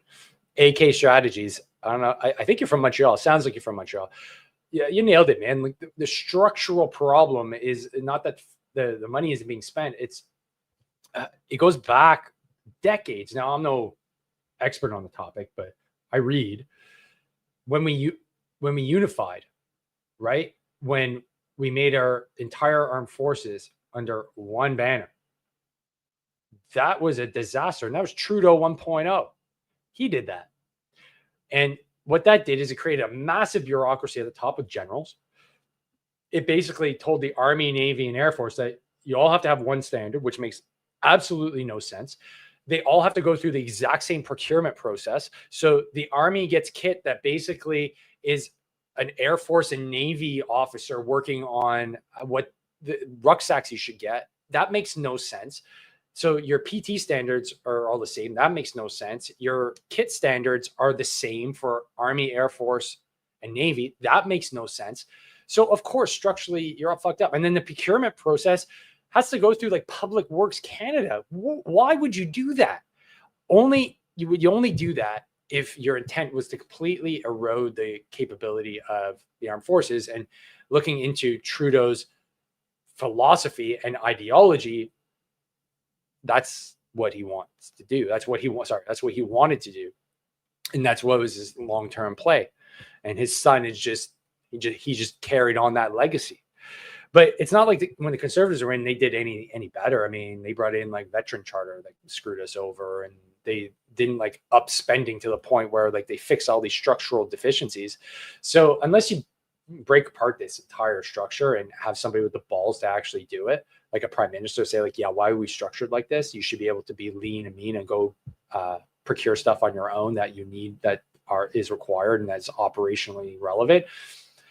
AK Strategies. I don't know. I think you're from Montreal. Sounds like you're from Montreal. Yeah, you nailed it, man. Like the structural problem is not that the money isn't being spent. It's it goes back decades. Now, I'm no expert on the topic, but I read when we unified, right? When we made our entire armed forces under one banner, that was a disaster. And that was Trudeau 1.0. He did that. And what that did is it created a massive bureaucracy at the top with generals. It basically told the Army, Navy, and Air Force that you all have to have one standard, which makes absolutely no sense. They all have to go through the exact same procurement process. So the Army gets kit that basically is an Air Force and Navy officer working on what the rucksacks you should get. That makes no sense. So your PT standards are all the same. That makes no sense. Your kit standards are the same for Army, Air Force, and Navy. That makes no sense. So of course, structurally, you're all fucked up. And then the procurement process has to go through like Public Works Canada. Why would you do that? You only do that if your intent was to completely erode the capability of the armed forces. And looking into Trudeau's philosophy and ideology, that's what he wants to do. That's what he wants. Sorry, that's what he wanted to do, and that's what was his long-term play. And his son is he just carried on that legacy. But it's not like when the Conservatives were in, they did any better. I mean, they brought in like veteran charter that screwed us over, and they didn't like up spending to the point where like they fix all these structural deficiencies. So unless you break apart this entire structure and have somebody with the balls to actually do it, like a prime minister say like, yeah, why are we structured like this? You should be able to be lean and mean and go procure stuff on your own that you need, that is required and that's operationally relevant.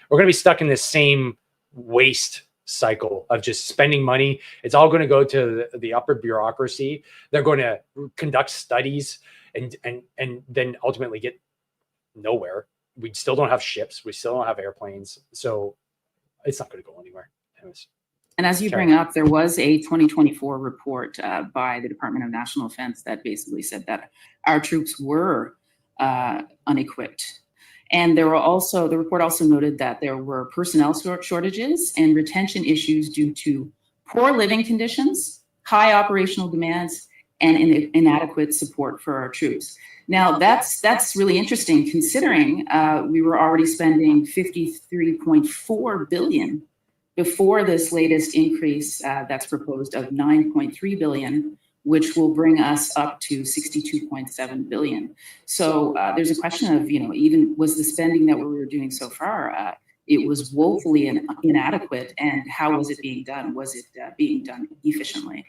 We're going to be stuck in this same waste cycle of just spending money. It's all going to go to the upper bureaucracy. They're going to conduct studies and then ultimately get nowhere. We still don't have ships. We still don't have airplanes. So it's not going to go anywhere. Anyways. And as you bring up, there was a 2024 report by the Department of National Defense that basically said that our troops were unequipped. And the report also noted that there were personnel shortages and retention issues due to poor living conditions, high operational demands, and inadequate support for our troops. Now, that's really interesting considering we were already spending $53.4 billion before this latest increase that's proposed of $9.3 billion, which will bring us up to $62.7 billion. So there's a question of, even was the spending that we were doing so far it was woefully inadequate. And how was it being done? Was it being done efficiently?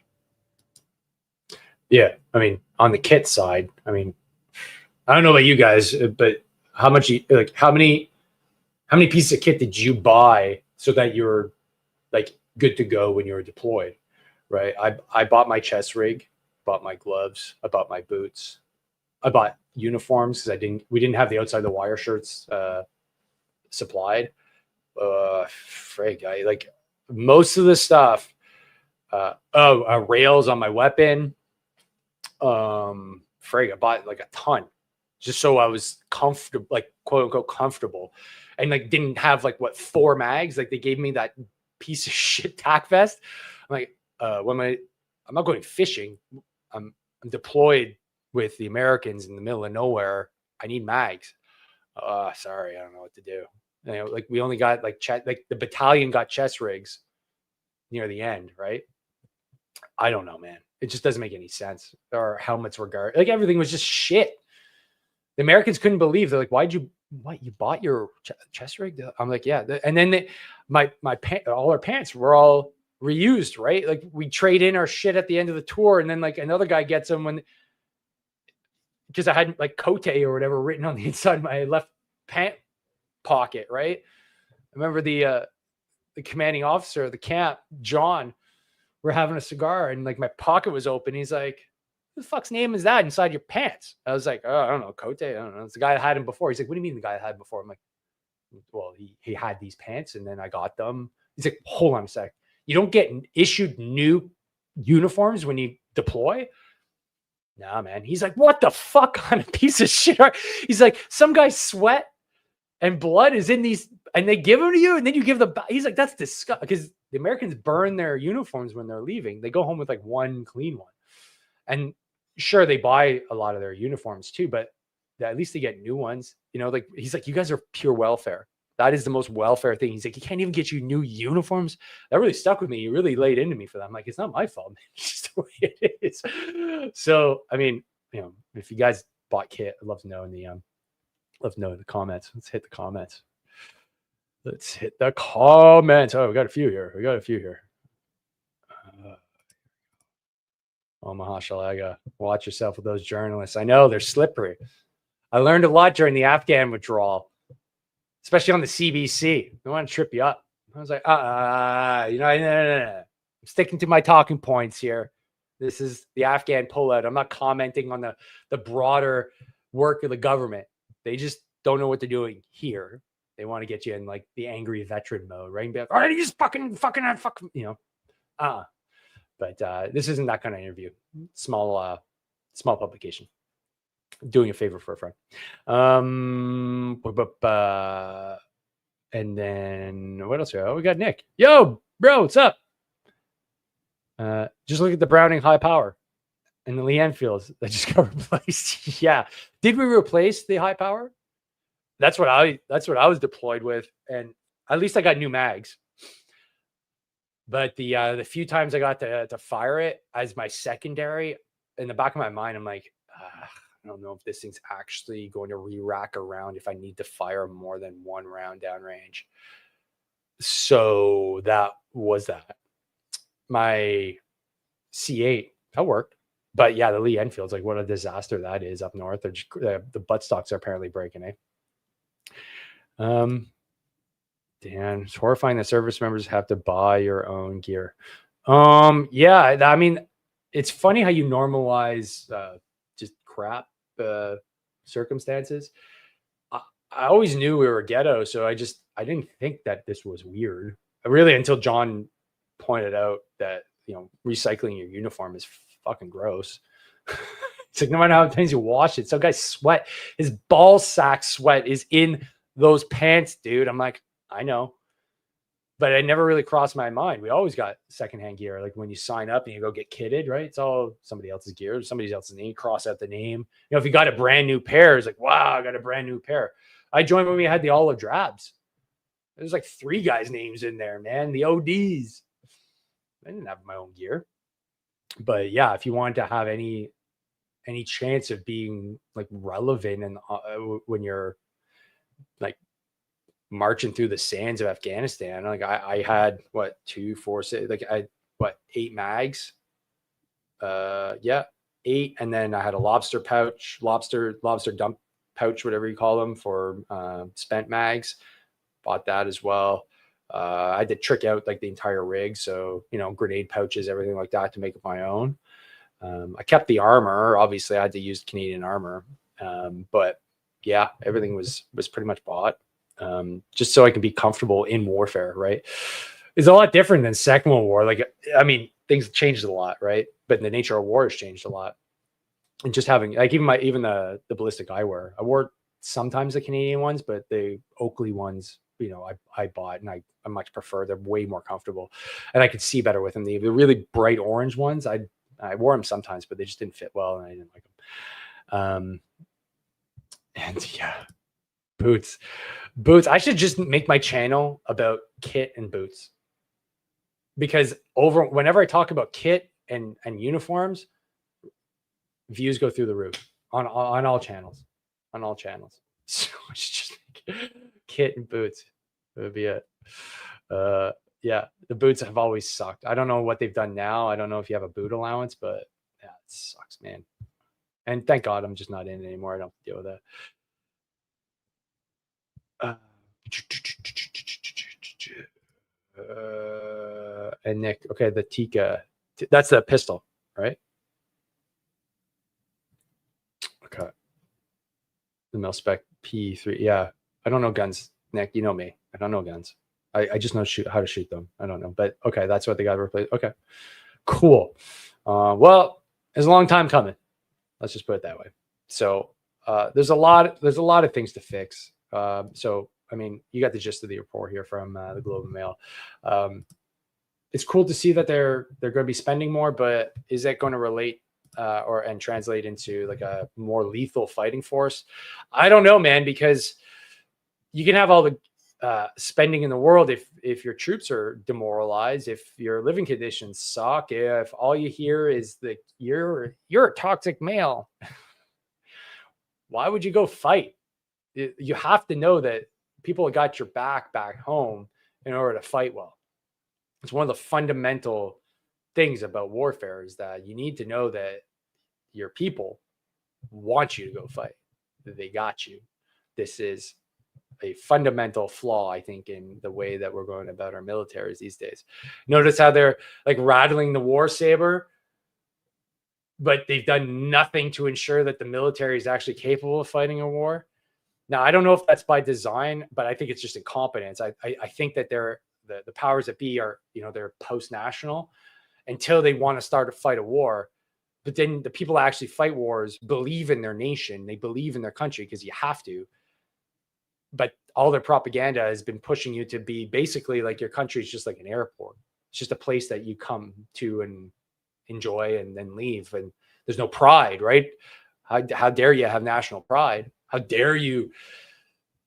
Yeah, I mean, on the kit side, I mean, I don't know about you guys, but how much like how many pieces of kit did you buy so that you're like good to go when you're deployed, right? I bought my chest rig, bought my gloves, I bought my boots, I bought uniforms because we didn't have the outside the wire shirts supplied. Frig, I like most of the stuff. Rails on my weapon. Frig, I bought like a ton just so I was comfortable, like quote unquote comfortable, and like didn't have like 4 mags. Like they gave me that piece of shit tack vest. I'm like, I'm not going fishing. I'm deployed with the Americans in the middle of nowhere. I need mags. Sorry, I don't know what to do. You know, like we only got like the battalion got chest rigs near the end, right? I don't know, man. It just doesn't make any sense. Our helmets were like everything was just shit. The Americans couldn't believe. They're like, you bought your chest rig? I'm like, yeah. And then all our pants were all reused, right? Like we trade in our shit at the end of the tour, and then like another guy gets them because I had like Cote or whatever written on the inside of my left pant pocket, right? I remember the commanding officer of the camp, John, we're having a cigar and like my pocket was open. He's like, who the fuck's name is that inside your pants? I was like, oh, I don't know, Cote. I don't know. It's the guy that had him before. He's like, what do you mean the guy that had him before? I'm like, well, he had these pants and then I got them. He's like, hold on a sec. You don't get issued new uniforms when you deploy? Nah, man. He's like, what the fuck kind of piece of shit he's like, some guy's sweat and blood is in these, and they give them to you, and then you give he's like, that's disgusting, because the Americans burn their uniforms when they're leaving. They go home with like one clean one. And sure, they buy a lot of their uniforms too, but at least they get new ones. You know, like he's like, you guys are pure welfare. That is the most welfare thing. He's like, he can't even get you new uniforms. That really stuck with me. He really laid into me for that. I'm like, it's not my fault, man. It's just the way it is. So, I mean, you know, if you guys bought kit, I'd love to know in the comments. Let's hit the comments. Oh, we got a few here. Omaha Shalaga. Watch yourself with those journalists. I know they're slippery. I learned a lot during the Afghan withdrawal, especially on the CBC. They want to trip you up. I was like, no. I'm sticking to my talking points here. This is the Afghan pullout. I'm not commenting on the broader work of the government. They just don't know what they're doing here. They want to get you in like the angry veteran mode, right? And be like, all right, you just fucking, you know. But this isn't that kind of interview. Small publication. Doing a favor for a friend. And then what else? Oh, we got Nick. Yo, bro, what's up? Just look at the Browning high power and the Lee Enfields that just got replaced. Yeah. Did we replace the high power? That's what I was deployed with, and at least I got new mags. But the few times I got to fire it as my secondary, in the back of my mind, I'm like, I don't know if this thing's actually going to re-rack around if I need to fire more than one round downrange. So that was that. My C8, that worked. But yeah, the Lee Enfield's like, what a disaster that is up north. They're just, the buttstocks are apparently breaking, eh? Dan, it's horrifying that service members have to buy your own gear. Yeah, I mean, it's funny how you normalize just crap circumstances. I always knew we were ghetto, so I didn't think that this was weird. Really, until John pointed out that, you know, recycling your uniform is fucking gross. It's like no matter how many times you wash it, some guy's sweat, his ball sack sweat is in those pants, dude. I'm like, I know. But it never really crossed my mind. We always got secondhand gear. Like when you sign up and you go get kitted, right? It's all somebody else's gear, somebody else's name, cross out the name. You know, if you got a brand new pair, it's like, wow, I got a brand new pair. I joined when we had the olive drabs. There's like 3 guys' names in there, man. The ODs. I didn't have my own gear. But yeah, if you wanted to have any chance of being like relevant and when you're like marching through the sands of Afghanistan. Like I had what 2, 4, 6, like I what 8 mags. Yeah, 8, and then I had a lobster pouch, lobster dump pouch, whatever you call them, for spent mags. Bought that as well. I had to trick out like the entire rig, so grenade pouches, everything like that, to make it my own. I kept the armor. Obviously, I had to use Canadian armor, but yeah, everything was pretty much bought, just so I can be comfortable in warfare. Right, it's a lot different than Second World War. Like, I mean, things changed a lot, right? But the nature of war has changed a lot. And just having like even the ballistic I wore sometimes the Canadian ones, but the Oakley ones, I bought, and I much prefer. They're way more comfortable, and I could see better with them. The really bright orange ones, I wore them sometimes, but they just didn't fit well, and I didn't like them. And yeah, boots. I should just make my channel about kit and boots, because whenever I talk about kit and uniforms, views go through the roof on all channels. So I should just make kit and boots. That would be it. Yeah, the boots have always sucked. I don't know what they've done now. I don't know if you have a boot allowance, but yeah, it sucks, man. And thank God I'm just not in it anymore. I don't have to deal with that. And Nick, okay, the Tika, that's the pistol, right? Okay. The mil-spec P3. Yeah, I don't know guns, Nick. You know me. I don't know guns. I just know how to shoot them. I don't know, but okay, that's what they got replaced. Okay, cool. Well, it's a long time coming. Let's just put it that way. So there's a lot of things to fix. So I mean, you got the gist of the report here from the Globe and Mail. It's cool to see that they're going to be spending more, but is that going to relate and translate into like a more lethal fighting force? I don't know, man, because you can have all the spending in the world if your troops are demoralized, if your living conditions suck, if all you hear is that you're a toxic male. Why would you go fight? You have to know that people have got your back home in order to fight well. It's one of the fundamental things about warfare, is that you need to know that your people want you to go fight, that they got you. This is a fundamental flaw, I think, in the way that we're going about our militaries these days. Notice how they're like rattling the war saber, but they've done nothing to ensure that the military is actually capable of fighting a war. Now, I don't know if that's by design, but I think it's just incompetence. I think that the powers that be are, they're post-national until they want to start to fight a war. But then the people that actually fight wars believe in their nation. They believe in their country because you have to. But all their propaganda has been pushing you to be basically like your country is just like an airport. It's just a place that you come to and enjoy and then leave. And there's no pride, right? How dare you have national pride? How dare you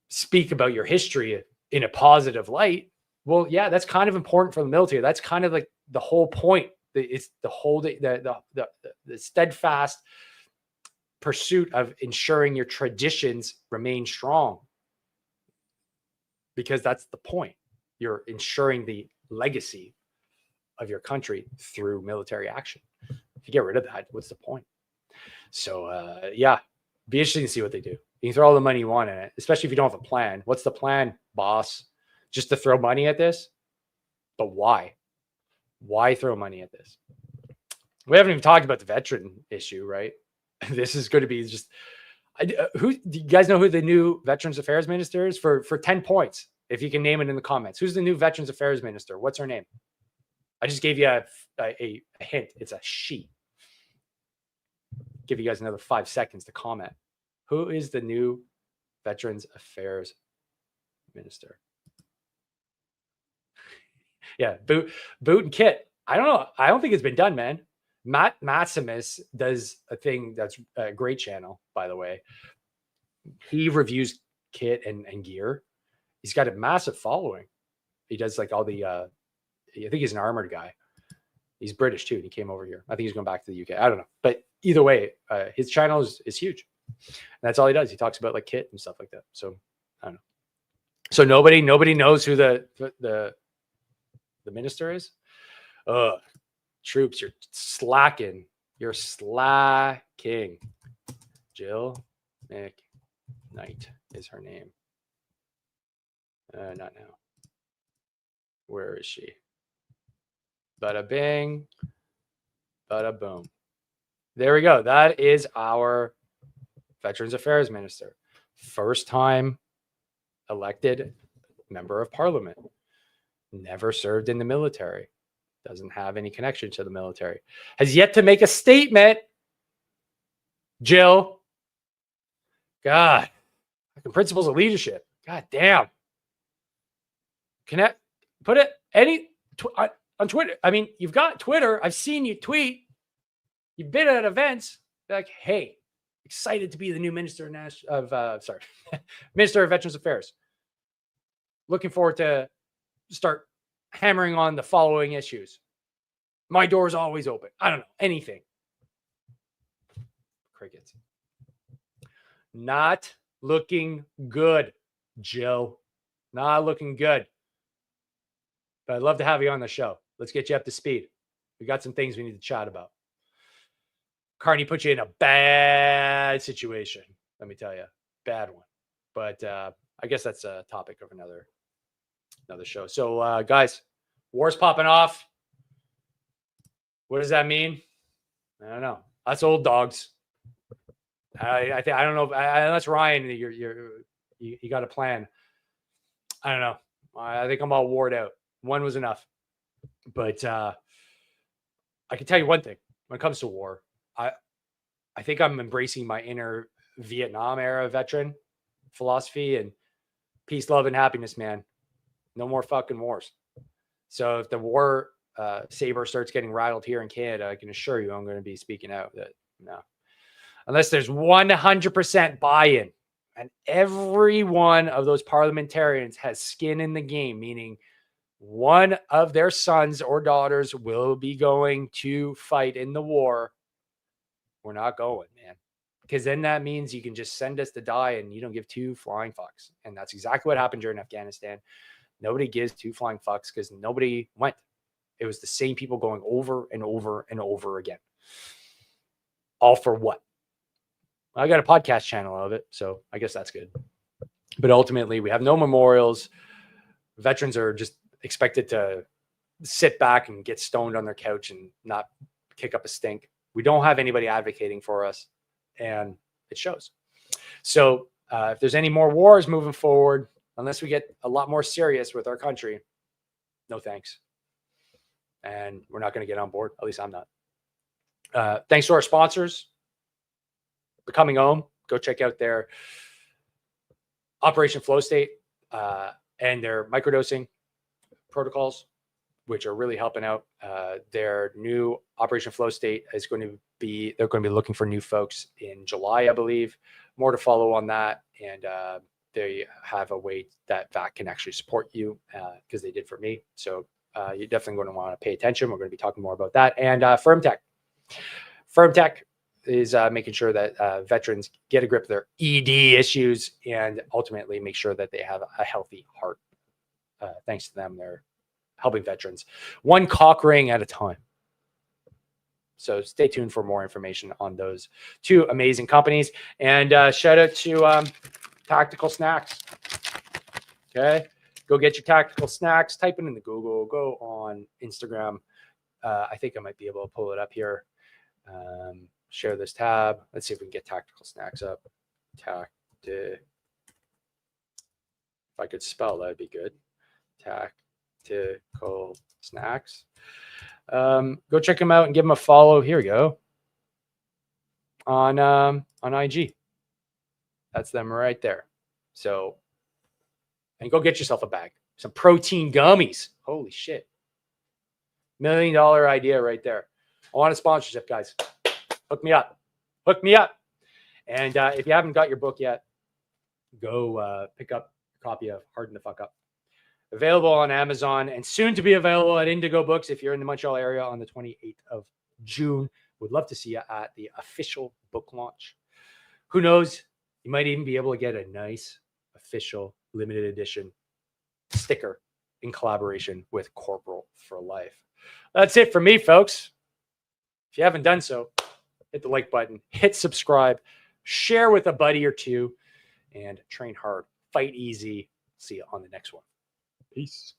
speak about your history in a positive light? Well, yeah, that's kind of important for the military. That's kind of like the whole point. It's the steadfast pursuit of ensuring your traditions remain strong, because that's the point. You're ensuring the legacy of your country through military action. If you get rid of that, what's the point? So yeah, be interesting to see what they do. You can throw all the money you want in it, especially if you don't have a plan. What's the plan, boss? Just to throw money at this? But why? Why throw money at this? We haven't even talked about the veteran issue, right? This is going to be just who do you guys know who the new Veterans Affairs Minister is? For 10 points, if you can name it in the comments. Who's the new Veterans Affairs Minister? What's her name? I just gave you a hint. It's a she. Give you guys another 5 seconds to comment. Who is the new Veterans Affairs Minister? Yeah, boot and kit. I don't know. I don't think it's been done, man. Matt Maximus does a thing that's a great channel, by the way. He reviews kit and gear. He's got a massive following. He does like all the I think he's an armored guy. He's British too, and he came over here. I think he's going back to the UK. I don't know. But either way, his channel is huge. And that's all he does. He talks about like kit and stuff like that. So I don't know. So nobody knows who the minister is. Troops, you're slacking. You're slacking. Jill McKnight is her name. Not now. Where is she? Bada bing. Bada boom. There we go. That is our Veterans Affairs Minister. First time elected member of parliament. Never served in the military. Doesn't have any connection to the military. Has yet to make a statement. Jill. God. Principles of leadership. God damn. Connect. Put it on Twitter. I mean, you've got Twitter. I've seen you tweet. You've been at events. Like, hey, excited to be the new Minister of Minister of Veterans Affairs. Looking forward to start hammering on the following issues. My door is always open. I don't know, anything. Crickets. Not looking good, Jill. Not looking good. But I'd love to have you on the show. Let's get you up to speed. We got some things we need to chat about. Carney put you in a bad situation. Let me tell you, bad one. But I guess that's a topic of another show. So guys, war's popping off. What does that mean? I don't know. Us old dogs. I don't know. Unless Ryan, you got a plan. I don't know. I think I'm all wore out. One was enough. But I can tell you one thing. When it comes to war, I think I'm embracing my inner Vietnam era veteran philosophy and peace, love, and happiness, man. No more fucking wars. So if the war saber starts getting rattled here in Canada, I can assure you I'm going to be speaking out that no. Unless there's 100% buy-in and every one of those parliamentarians has skin in the game, meaning one of their sons or daughters will be going to fight in the war, we're not going, man. Because then that means you can just send us to die and you don't give two flying fucks. And that's exactly what happened during Afghanistan. Nobody gives two flying fucks because nobody went. It was the same people going over and over and over again. All for what? I got a podcast channel of it, so I guess that's good. But ultimately, we have no memorials. Veterans are just expected to sit back and get stoned on their couch and not kick up a stink. We don't have anybody advocating for us, and it shows. So if there's any more wars moving forward, unless we get a lot more serious with our country, no thanks. And we're not going to get on board. At least I'm not. Thanks to our sponsors. Becoming Home. Go check out their Operation Flow State and their microdosing protocols, which are really helping out. Their new Operation Flow State is going to be, they're going to be looking for new folks in July, I believe. More to follow on that. And they have a way that VAC can actually support you because they did for me. So you're definitely going to want to pay attention. We're going to be talking more about that. And FirmTech. FirmTech is making sure that veterans get a grip of their ED issues and ultimately make sure that they have a healthy heart. Thanks to them, they're helping veterans one cock ring at a time. So stay tuned for more information on those two amazing companies. And shout out to Tactical Snacks. Okay. Go get your Tactical Snacks. Type it in the Google. Go on Instagram. I think I might be able to pull it up here. Share this tab. Let's see if we can get Tactical Snacks up. If I could spell, that'd be good. Tactical Snacks. Go check them out and give them a follow. Here we go. On IG. That's them right there. So, and go get yourself a bag. Some protein gummies. Holy shit. $1 million idea right there. I want a sponsorship, guys. Hook me up. Hook me up. And if you haven't got your book yet, go pick up a copy of Harden the Fuck Up. Available on Amazon and soon to be available at Indigo Books if you're in the Montreal area on the 28th of June. Would love to see you at the official book launch. Who knows? You might even be able to get a nice official limited edition sticker in collaboration with Corporal for Life. That's it for me, folks. If you haven't done so, hit the like button, hit subscribe, share with a buddy or two, and train hard, fight easy. See you on the next one. Peace.